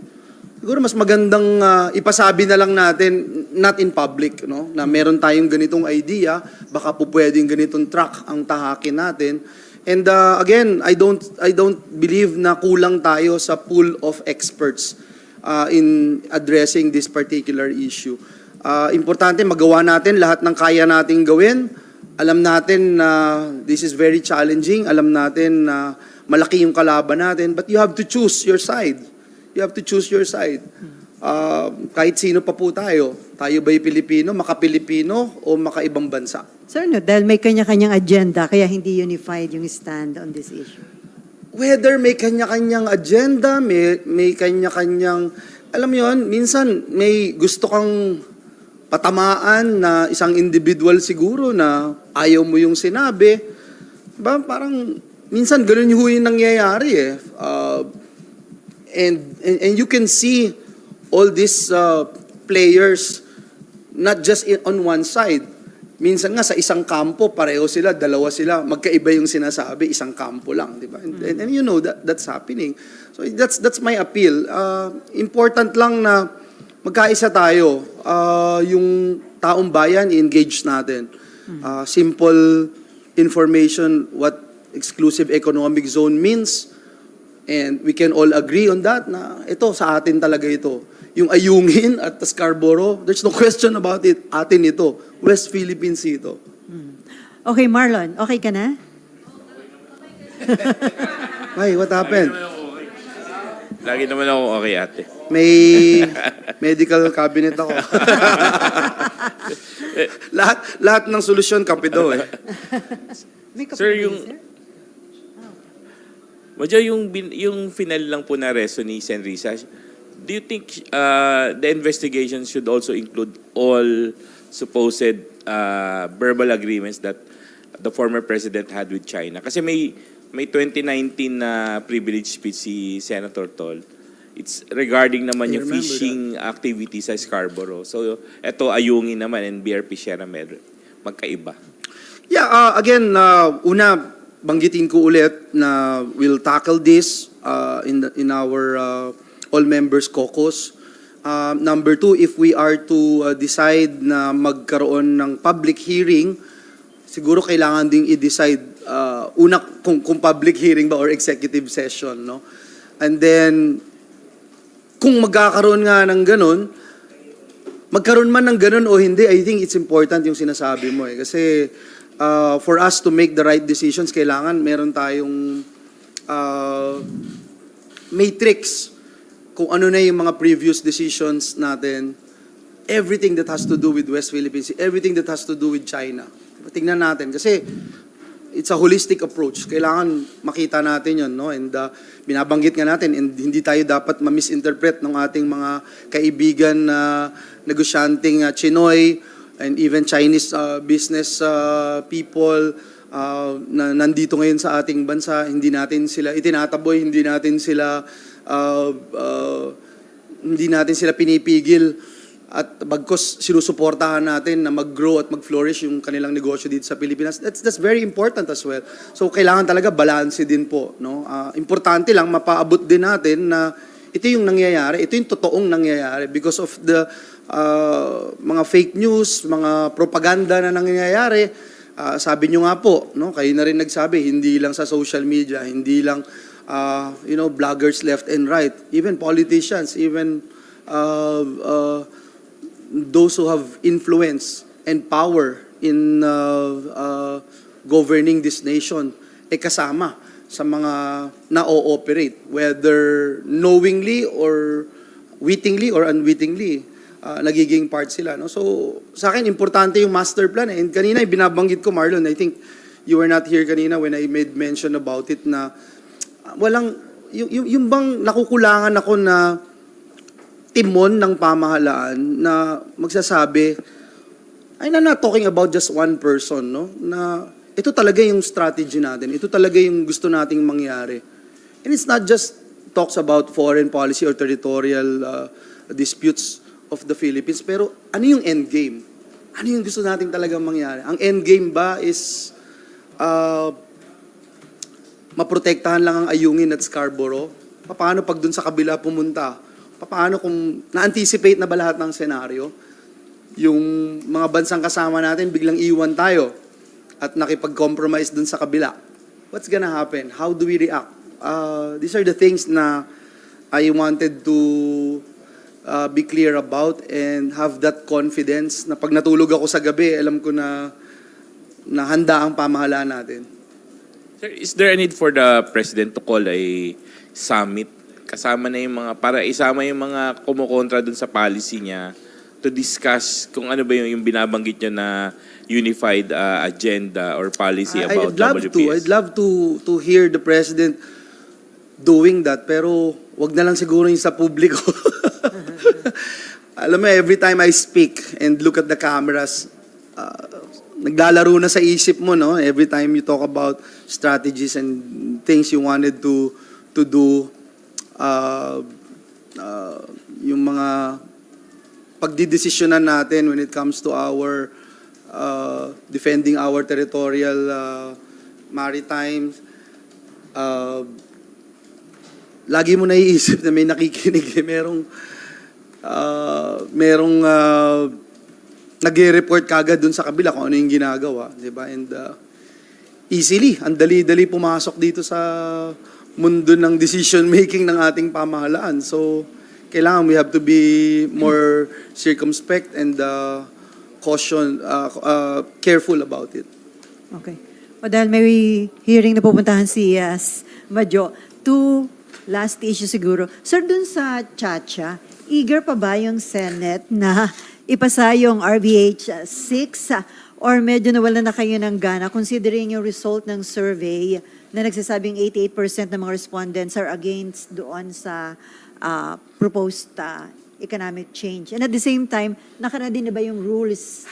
Siguro mas magandang ipasabi na lang natin, not in public, no? Na meron tayong ganitong idea, baka po pwedeng ganitong track ang tahakin natin. And again, I don't believe na kulang tayo sa pool of experts in addressing this particular issue. Importante magawa natin lahat ng kaya nating gawin. Alam natin na this is very challenging. Alam natin na malaki yung kalaban natin. But you have to choose your side. You have to choose your side. Kahit sino pa po tayo. Tayo ba'y Pilipino, maka-Pilipino, o maka-ibang bansa? Sir, no, dahil may kanya-kanyang agenda, kaya hindi unified yung stand on this issue. Whether may kanya-kanyang agenda, may kanya-kanyang... Alam mo yun, minsan may gusto kang patamaan na isang individual siguro na ayaw mo yung sinabi. Diba? Parang minsan ganun yung nangyayari eh. And you can see all these players not just on one side. Minsan nga sa isang kampo, pareho sila, dalawa sila, magkaiba yung sinasabi, isang kampo lang, di ba? And you know that's happening. So that's my appeal. Important lang na magkaisa tayo. Yung taong bayan, i-engage natin. Simple information, what exclusive economic zone means. And we can all agree on that na ito, sa atin talaga ito. Yung Ayungin at Scarborough, there's no question about it. Atin ito. West Philippine Sea ito. Okay, Marlon, okay ka na? Ay, what happened? Lagi naman ako okay, ate. May medical cabinet ako. lahat ng solusyon, kape daw eh. May Sir, kapatid, yung... sir? Madyo, yung final lang po na reso ni Sen. Risa, do you think the investigation should also include all supposed verbal agreements that the former president had with China? Kasi may 2019 na privilege speech si Senator Tol. It's regarding naman yung fishing activity sa Scarborough. So, eto Ayungin naman and BRP Sierra Madre. Magkaiba. Yeah, again, una, banggitin ko ulit na we'll tackle this in our all members caucus. Number two, if we are to decide na magkaroon ng public hearing, siguro kailangan ding i-decide una kung public hearing ba or executive session, no? And then kung magkakaroon nga ng ganun, magkaroon man ng ganun o hindi, I think it's important yung sinasabi mo eh. Kasi for us to make the right decisions, kailangan meron tayong matrix kung ano na yung mga previous decisions natin, everything that has to do with West Philippine Sea, everything that has to do with China. Tingnan natin kasi it's a holistic approach. Kailangan makita natin yun, no? And binabanggit nga natin, and hindi tayo dapat ma-misinterpret ng ating mga kaibigan na negosyanteng Chinoy and even Chinese business people na nandito ngayon sa ating bansa. Hindi natin sila itinataboy, hindi natin sila pinipigil. At bagkos sinusuportahan natin na mag-grow at mag-flourish yung kanilang negosyo dito sa Pilipinas. That's very important as well. So kailangan talaga balance din po, no? Importante lang mapaabot din natin na ito yung nangyayari, ito yung totoong nangyayari because of the mga fake news, mga propaganda na nangyayari. Sabi nyo nga po, no, kayo na rin nagsabi, hindi lang sa social media, hindi lang bloggers left and right, even politicians, even those who have influence and power in governing this nation, kasama sa mga na-ooperate, whether knowingly or wittingly or unwittingly, nagiging part sila. No? So, sa akin, importante yung master plan. And kanina, binabanggit ko, Marlon, I think you were not here kanina when I made mention about it na walang, yung bang nakukulangan ako na timon ng pamahalaan na magsasabi, I'm not talking about just one person, no? Na ito talaga yung strategy natin. Ito talaga yung gusto nating mangyari. And it's not just talks about foreign policy or territorial disputes of the Philippines, pero ano yung end game? Ano yung gusto nating talagang mangyari? Ang end game ba is maprotektahan lang ang Ayungin at Scarborough? Paano pag dun sa kabila pumunta? Paano kung na-anticipate na ba lahat ng senaryo? Yung mga bansang kasama natin, biglang iwan tayo at nakipag-compromise dun sa kabila. What's gonna happen? How do we react? These are the things na I wanted to be clear about and have that confidence na pag natulog ako sa gabi, alam ko na handa ang pamahalaan natin. Sir, is there a need for the President to call a summit? Kasama na yung mga, para isama yung mga kumukontra dun sa policy niya to discuss kung ano ba yung binabanggit niyo na unified agenda or policy about WPS. I'd love to hear the President doing that, pero wag na lang siguro yung sa publiko. Alam mo, every time I speak and look at the cameras, naglalaro na sa isip mo, no? Every time you talk about strategies and things you wanted to do, yung mga pagdidesisyonan natin when it comes to our defending our territorial maritime, lagi mo naiisip na may nakikinig, merong nag-report kagad dun sa kabila kung ano yung ginagawa, di ba? And easily, ang dali-dali pumasok dito sa mundo ng decision-making ng ating pamahalaan. So, kailangan we have to be more circumspect and careful about it. Okay. O dahil may hearing na pupuntahan si Madjo, two last issue siguro. Sir, dun sa Chacha, eager pa ba yung Senate na ipasa yung RBH 6 or medyo nawala na kayo ng gana considering yung result ng survey na nagsasabing 88% ng mga respondents are against doon sa proposed economic change. And at the same time, naka-ready na ba yung rules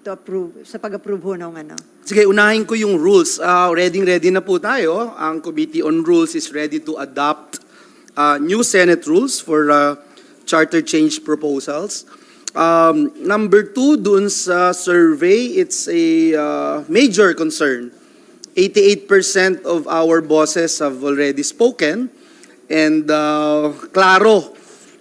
to approve, sa pag-approve ho ng ano? Sige, unahin ko yung rules. Ready na po tayo. Ang Committee on Rules is ready to adopt new Senate rules for charter change proposals. Number 2, doon sa survey, it's a major concern. 88% of our bosses have already spoken and klaro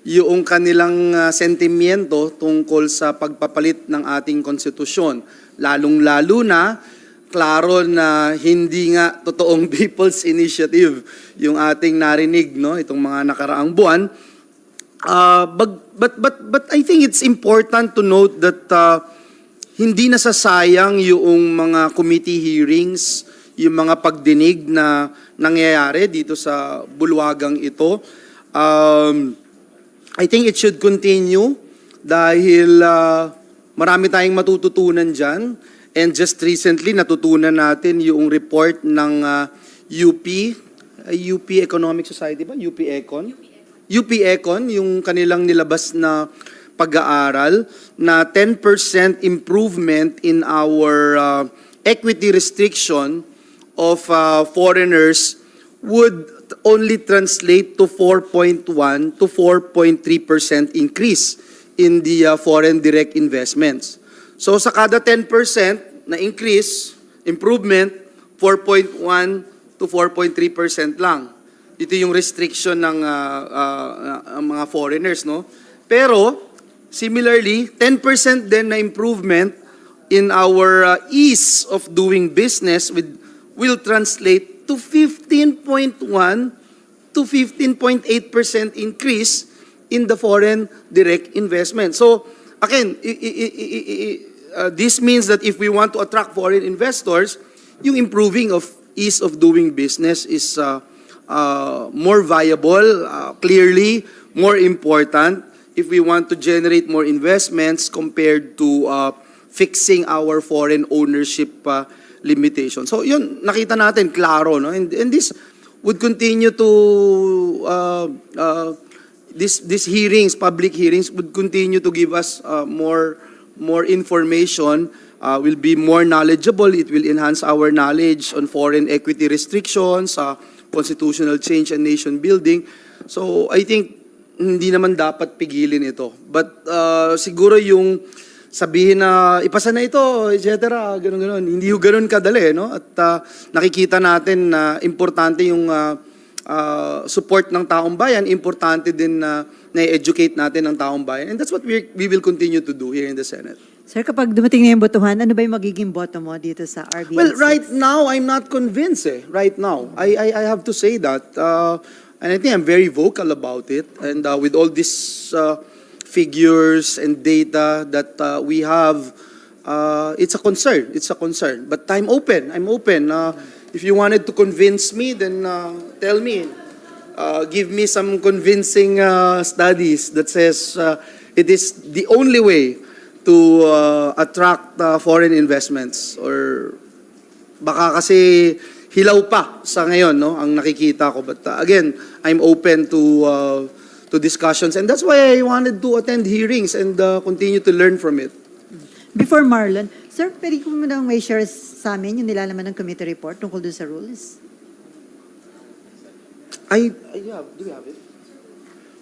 yung kanilang sentimiento tungkol sa pagpapalit ng ating konstitusyon. Lalong-lalo na, klaro na hindi nga totoong people's initiative yung ating narinig, no, itong mga nakaraang buwan. But I think it's important to note that hindi nasasayang yung mga committee hearings, yung mga pagdinig na nangyayari dito sa bulwagang ito. I think it should continue dahil marami tayong matututunan dyan. And just recently, natutunan natin yung report ng UP Economic Society ba? UP Econ? UP Econ, yung kanilang nilabas na pag-aaral na 10% improvement in our equity restriction of foreigners would only translate to 4.1 to 4.3% increase in the foreign direct investments. So sa kada 10% na increase, improvement, 4.1 to 4.3% lang. Ito yung restriction ng mga foreigners, no? Pero, similarly, 10% din na improvement in our ease of doing business will translate to 15.1 to 15.8% increase in the foreign direct investment. So again, this means that if we want to attract foreign investors, yung improving of ease of doing business is more viable, clearly more important if we want to generate more investments compared to fixing our foreign ownership limitation. So yun, nakita natin, klaro, no? And this would continue to, these hearings, public hearings, would continue to give us more information, will be more knowledgeable. It will enhance our knowledge on foreign equity restrictions, constitutional change and nation building. So I think hindi naman dapat pigilin ito. But siguro yung sabihin na ipasa na ito, etc., ganun-ganun. Hindi yung ganun kadali, no? At nakikita natin na importante yung support ng taong bayan, importante din na na-educate natin ang taong bayan. And that's what we will continue to do here in the Senate. Sir, kapag dumating na yung botohan, ano ba yung magiging boto mo dito sa RBL? Well, right now, I'm not convinced Right now. I have to say that. And I think I'm very vocal about it. And with all these figures and data that we have, it's a concern. It's a concern. But I'm open. If you wanted to convince me, then tell me. Give me some convincing studies that says it is the only way to attract foreign investments. Or baka kasi hilaw pa sa ngayon, no, ang nakikita ko. But again, I'm open to discussions. And that's why I wanted to attend hearings and continue to learn from it. Before Marlon, sir, pwede ko mo nang may share sa amin yung nilalaman ng committee report tungkol doon sa rules? Yeah, do we have it?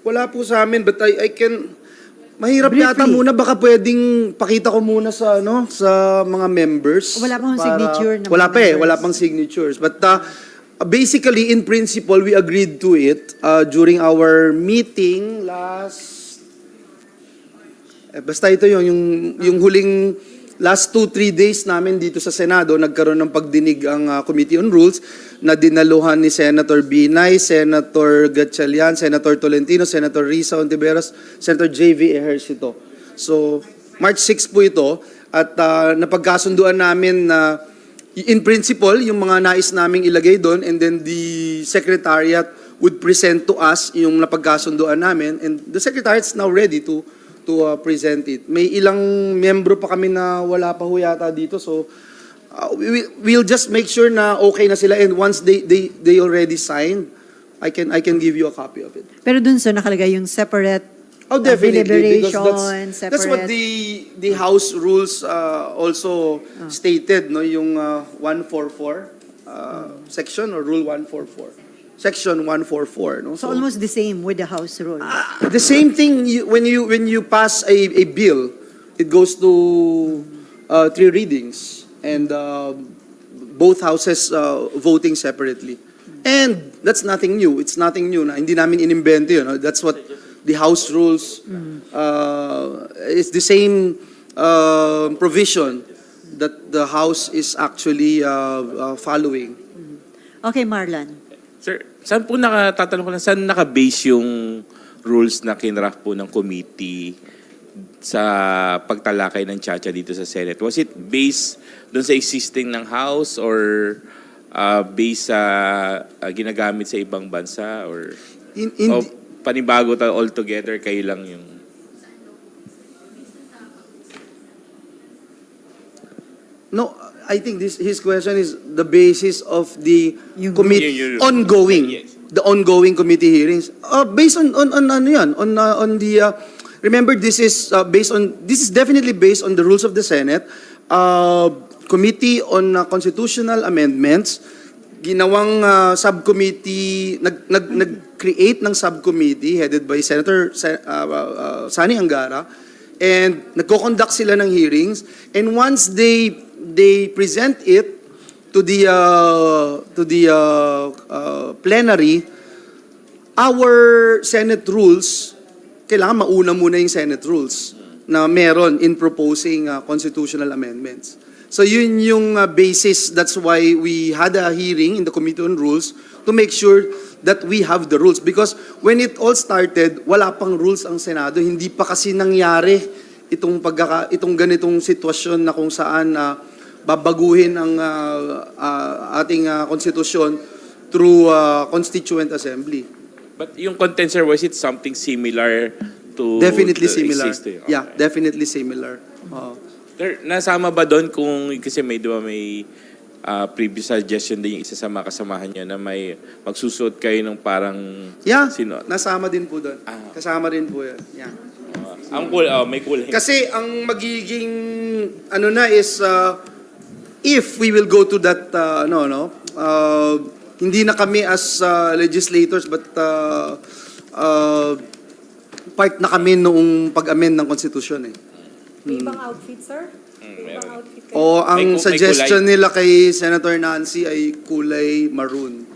Wala po sa amin, but I can... Mahirap Briefly. yata muna, baka pwedeng pakita ko muna sa mga members. Wala pang signature ng Wala mga pa members. wala pang signatures. But basically, in principle, we agreed to it during our meeting last... basta ito yung huling last 2-3 days namin dito sa Senado, nagkaroon ng pagdinig ang Committee on Rules na dinaluhan ni Senator Binay, Senator Gatchalian, Senator Tolentino, Senator Risa Hontiveros, Senator J.V. Ejercito. So, March 6 po ito at napagkasunduan namin na in principle, yung mga nais naming ilagay doon and then the Secretariat would present to us yung napagkasunduan namin and the Secretariat's now ready to present it. May ilang miyembro pa kami na wala pa ho yata dito, so we'll just make sure na okay na sila and once they already signed, I can give you a copy of it. Pero dun, sir, nakalagay yung separate Definitely, because deliberation, that's what the House rules also stated, no, yung 144 section or Rule 144. Section 144, no? So almost the same with the House rule. The same thing when you pass a bill, it goes to 3 readings and both houses voting separately. And that's nothing new. It's nothing new na hindi namin inimbento yun. No? That's what the House rules it's the same provision that the House is actually following. Okay, Marlon. Sir, saan po tatanong ko lang, saan naka-base yung rules na kinraft po ng committee sa pagtalakay ng Chacha dito sa Senate? Was it based doon sa existing ng House or based sa ginagamit sa ibang bansa or panibago altogether kayo lang yung... No, I think his question is the basis of the Yung committee Yung- ongoing, Yes. the ongoing committee hearings. Based on ano yan, on the remember this is definitely based on the rules of the Senate. Committee on Constitutional Amendments, ginawang subcommittee, nag-create ng subcommittee headed by Senator Sani Angara, and nagko-conduct sila ng hearings, and once they present it to the plenary, our Senate rules, kailangan mauna muna yung Senate rules. na meron in proposing constitutional amendments. So yun yung basis, that's why we had a hearing in the Committee on Rules to make sure that we have the rules. Because when it all started, wala pang rules ang Senado, hindi pa kasi nangyari itong ganitong sitwasyon na kung saan babaguhin ang ating konstitusyon through Constituent Assembly. But yung content, sir, was it something similar to Definitely the similar. existing? Yeah, Okay. definitely similar. Sir, nasama ba doon kung, kasi may, di ba, may previous suggestion din yung isa sa mga kasamahan niyo na may magsusuot kayo ng parang Yeah, sino? nasama din po doon. Kasama rin po yan. Yeah. Ang cool, may cool. Kasi ang magiging ano na is if we will go to that hindi na kami as legislators but part na kami noong pag-amend ng konstitusyon eh. May ibang outfit, sir? May ibang outfit kayo? O ang May suggestion kulay. nila kay Senator Nancy ay kulay maroon.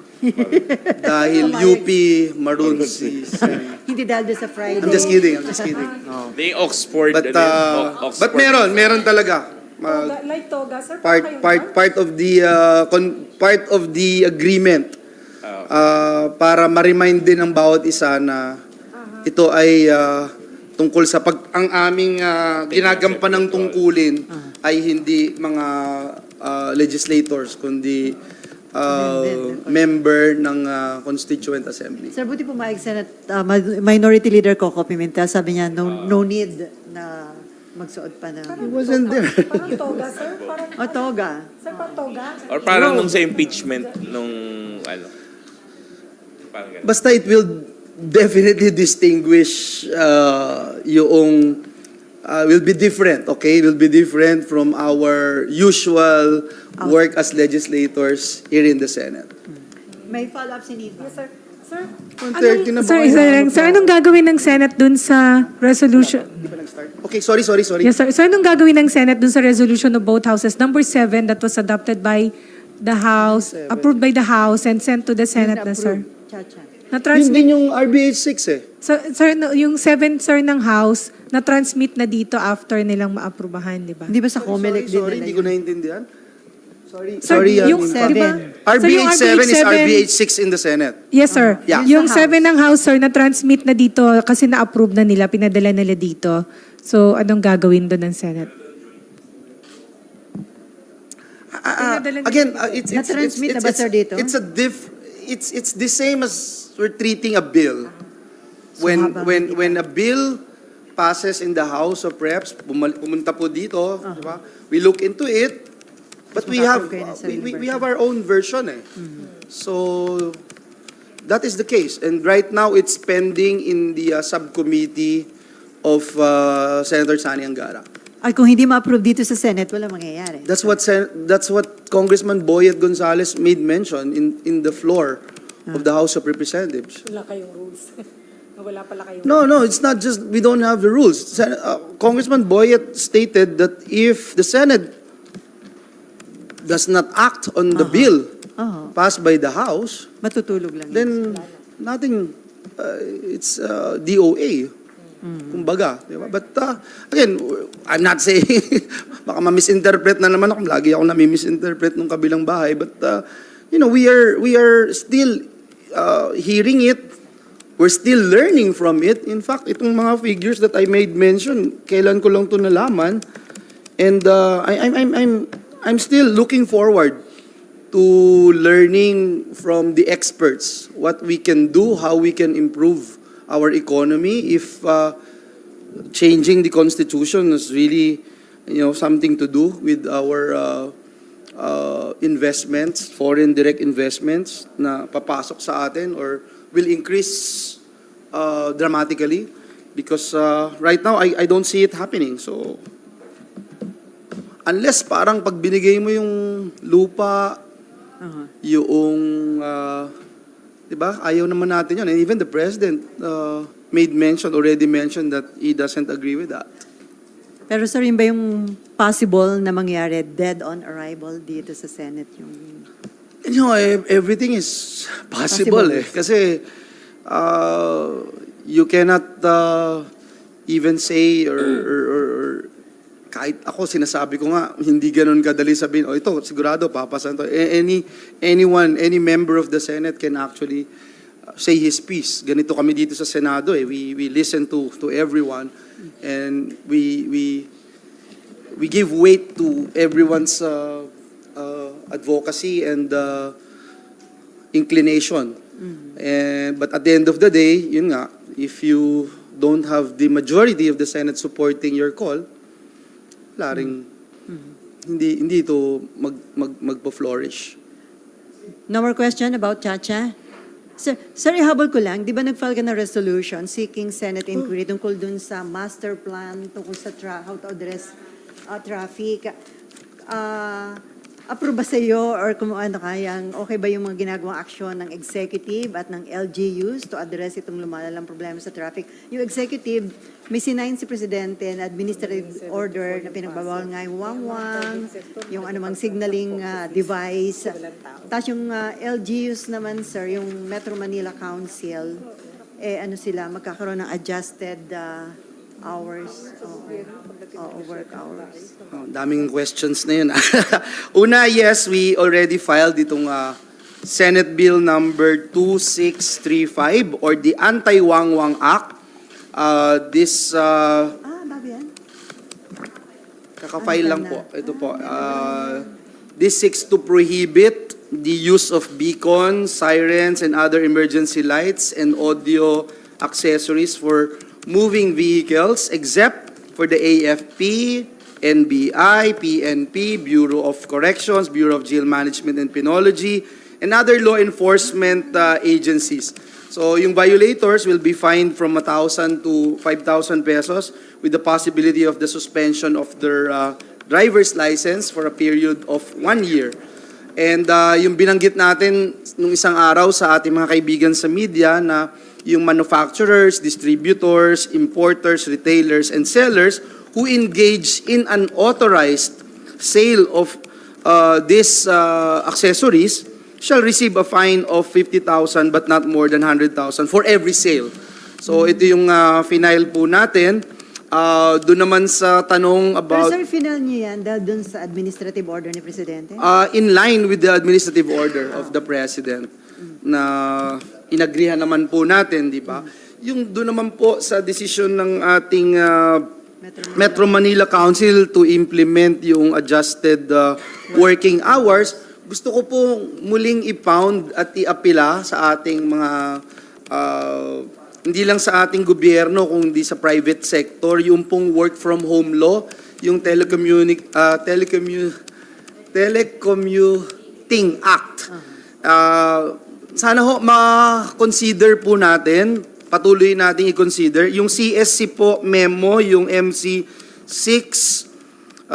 Dahil UP maroon si Hindi dahil doon sa Friday. I'm just kidding. Oh. The Oxford. But Oxford. meron talaga. Toga, like toga, sir? Part of the agreement para ma-remind din ng bawat isa na ito ay tungkol sa ang aming ginagampanang tungkulin ay hindi mga legislators kundi member ng Constituent Assembly. Sir, buti pumayag Senate Minority Leader Coco Pimentel. Sabi niya, no need na magsuot pa ng... He wasn't there. Parang toga, sir? Parang, O, toga. sir, parang toga? Or parang nung sa impeachment nung ano. Parang ganun. Basta it will definitely distinguish yung will be different, okay? Will be different from our usual work as legislators here in the Senate. May follow-up si Niva. Yes, sir. Sir, 1:30 na ba? sir, isa lang. Sir, anong gagawin ng Senate dun sa resolution? Okay, sorry. Yes, sir. So, anong gagawin ng Senate dun sa resolution of both houses? Number 7 that was adopted by the House, approved by the House and sent to the Senate na, sir. Chacha. Yun Na-transmit. din yung RBH 6 eh. So, sir, yung 7, sir, ng House, na-transmit na dito after nilang maaprubahan, di ba? Hindi ba sa COMELEC din Sorry, nila hindi yun? ko naintindihan. Sir, yung, Ninfa. di ba? Sir, yung RBH 7 is 7 RBH 6 in the Senate. Yes, sir. Yeah. Yung Sa 7 ng House, sir, na-transmit na dito kasi na-approve na nila, pinadala nila dito. So, anong gagawin doon ng Senate? Again, it's Na-transmit na ba, sir, dito? it's the same as we're treating a bill. When a bill passes in the House of Reps, pumunta po dito, di ba? We look into it, but we have we have our own version eh. So that is the case, and right now it's pending in the subcommittee of Senator Sani Angara. Ay, kung hindi ma-approve dito sa Senate, wala mangyayari. That's what Congressman Boyet Gonzales made mention in the floor of the House of Representatives. Wala kayong rules. Wala pala kayong No, it's not just we don't have the rules. Congressman Boyet stated that if the Senate does not act on the bill passed by the House, Matutulog lang yun. then nothing, it's DOA. Kumbaga, di ba? But again, I'm not saying, baka ma-misinterpret na naman ako. Lagi ako nami-misinterpret nung kabilang bahay. But, we are still hearing it. We're still learning from it. In fact, itong mga figures that I made mention, kailan ko lang ito nalaman. And I'm still looking forward to learning from the experts what we can do, how we can improve our economy if changing the constitution is really something to do with our investments, foreign direct investments na papasok sa atin or will increase dramatically because right now I don't see it happening. So unless parang pag binigay mo yung lupa, yung diba? Ayaw naman natin yun. And even the President already mentioned that he doesn't agree with that. Pero sir, yun ba yung possible na mangyari dead on arrival dito sa Senate? Everything is possible eh. Kasi you cannot even say or kahit ako sinasabi ko nga, hindi ganun kadali sabihin, ito, sigurado, papasan to. Any member of the Senate can actually say his piece. Ganito kami dito sa Senado, we listen to everyone, and we give weight to everyone's advocacy and inclination. But at the end of the day, yun nga, if you don't have the majority of the Senate supporting your call, wala ring, hindi ito magpo-flourish. No more question about Chacha? Sir, ihabol ko lang, di ba nag-file ka na resolution seeking Senate inquiry tungkol dun sa master plan tungkol sa how to address traffic? Approve ba sa iyo or kung ano kayang okay ba yung mga ginagawang aksyon ng executive at ng LGUs to address itong lumalalang problema sa traffic? Yung executive, may sinayin si Presidente na administrative order na pinagbawal nga yung wangwang, yung anumang signaling device. Tapos yung LGUs naman, sir, yung Metro Manila Council, ano sila, magkakaroon ng adjusted hours, work hours. Daming questions na yun. Una, yes, we already filed itong Senate Bill number 2635 or the Anti-Wangwang Act. Bago yan? Kaka-file lang po. Ito po. This seeks to prohibit the use of beacons, sirens, and other emergency lights and audio accessories for moving vehicles except for the AFP, NBI, PNP, Bureau of Corrections, Bureau of Jail Management and Penology, and other law enforcement agencies. So yung violators will be fined from 1,000 to 5,000 pesos with the possibility of the suspension of their driver's license for a period of 1 year. And yung binanggit natin nung isang araw sa ating mga kaibigan sa media na yung manufacturers, distributors, importers, retailers, and sellers who engage in unauthorized sale of these accessories shall receive a fine of 50,000 but not more than 100,000 for every sale. So ito yung final po natin. Doon naman sa tanong about... Pero sir, final niyo yan dahil dun sa administrative order ni Presidente? in line with the administrative order of the President na inagrihan naman po natin, di ba? Yung doon naman po sa decision ng ating Metro Manila Council to implement yung adjusted working hours, gusto ko po muling i-pound at i-apila sa ating mga hindi lang sa ating gobyerno kundi sa private sector, yung pong work from home law, yung Telecommuting Act. Sana ho ma-consider po natin, patuloy natin i-consider. Yung CSC po memo, yung MC 6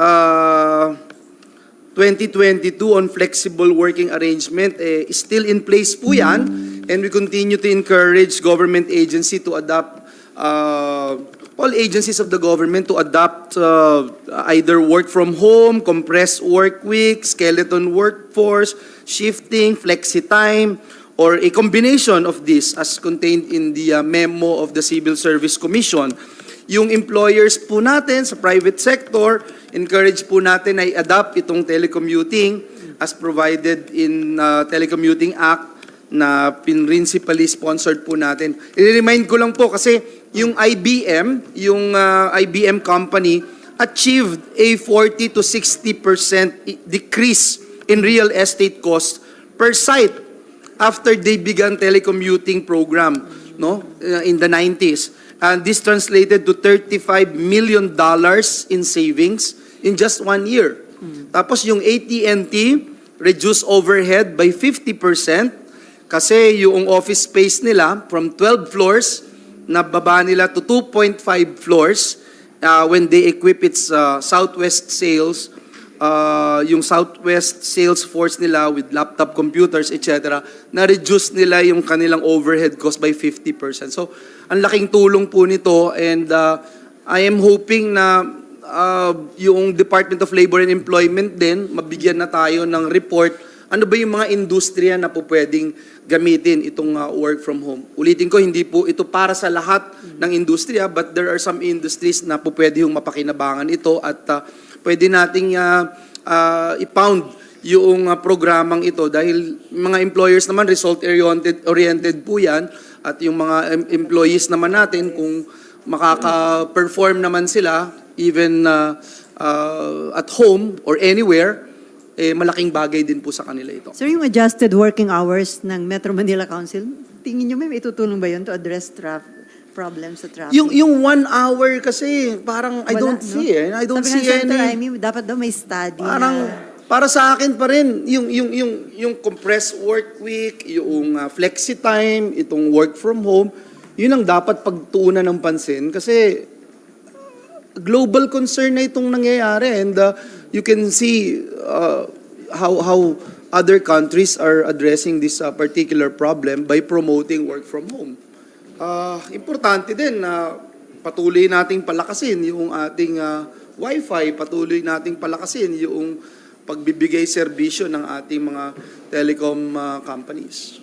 2022 on flexible working arrangement, is still in place po yan. And we continue to encourage government agency to adopt, all agencies of the government to adopt either work from home, compressed work week, skeleton workforce, shifting, flexi time, or a combination of this as contained in the memo of the Civil Service Commission. Yung employers po natin sa private sector, encourage po natin ay adopt itong telecommuting as provided in Telecommuting Act na principally sponsored po natin. I-remind ko lang po kasi yung IBM company achieved a 40 to 60% decrease in real estate costs per site after they began telecommuting program, no, in the 90s. And this translated to $35 million in savings in just 1 year. Tapos yung AT&T reduced overhead by 50% kasi yung office space nila from 12 floors na baba nila to 2.5 floors when they equip its Southwest sales, yung Southwest sales force nila with laptop computers, etc., na-reduce nila yung kanilang overhead cost by 50%. So, ang laking tulong po nito and I am hoping na yung Department of Labor and Employment din, mabigyan na tayo ng report, ano ba yung mga industriya na po pwedeng gamitin itong work from home. Ulitin ko, hindi po ito para sa lahat ng industriya, but there are some industries na po pwede yung mapakinabangan ito at pwede nating i-pound yung programang ito dahil mga employers naman result-oriented po yan at yung mga employees naman natin kung makaka-perform naman sila even at home or anywhere, malaking bagay din po sa kanila ito. Sir, yung adjusted working hours ng Metro Manila Council, tingin nyo may itutulong ba yun to address problems sa traffic? Yung 1 hour kasi parang I don't see I don't Sabi see nga, Senator any. Amy, dapat daw may study Parang para sa akin pa rin yung compressed work week, yung flexi time, itong work from home, yun ang dapat pagtuunan ng pansin kasi global concern na itong nangyayari and you can see how other countries are addressing this particular problem by promoting work from home. Importante din na patuloy nating palakasin yung ating wifi, patuloy nating palakasin yung pagbibigay serbisyo ng ating mga telecom companies.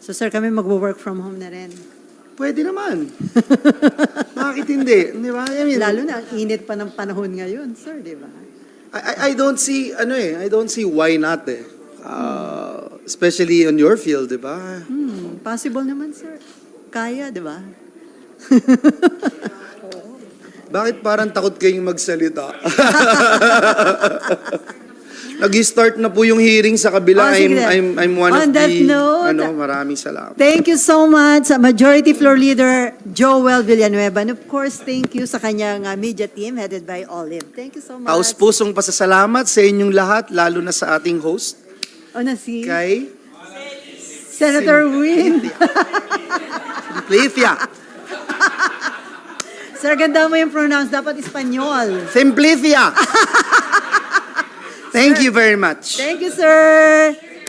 So sir, kami magwo-work from home na rin. Pwede naman. Bakit hindi? Di ba? I mean, Lalo na, ang init pa ng panahon ngayon, sir, di ba? I don't see, I don't see why not especially on your field, di ba? Possible naman, sir. Kaya, di ba? Bakit parang takot kayong magsalita? Nag-start na po yung hearing sa kabila. Oh, sige. I'm one On of that the, note, maraming salamat. Thank you so much sa Majority Floor Leader Joel Villanueva. And of course, thank you sa kanyang media team headed by Olive. Thank you so much. Taos-pusong pasasalamat sa inyong lahat, lalo na sa ating host, O na si kay Senator Win. Simplicia. Sir, ganda mo yung pronounce. Dapat Espanyol. Simplicia. Thank you very much. Thank you, sir.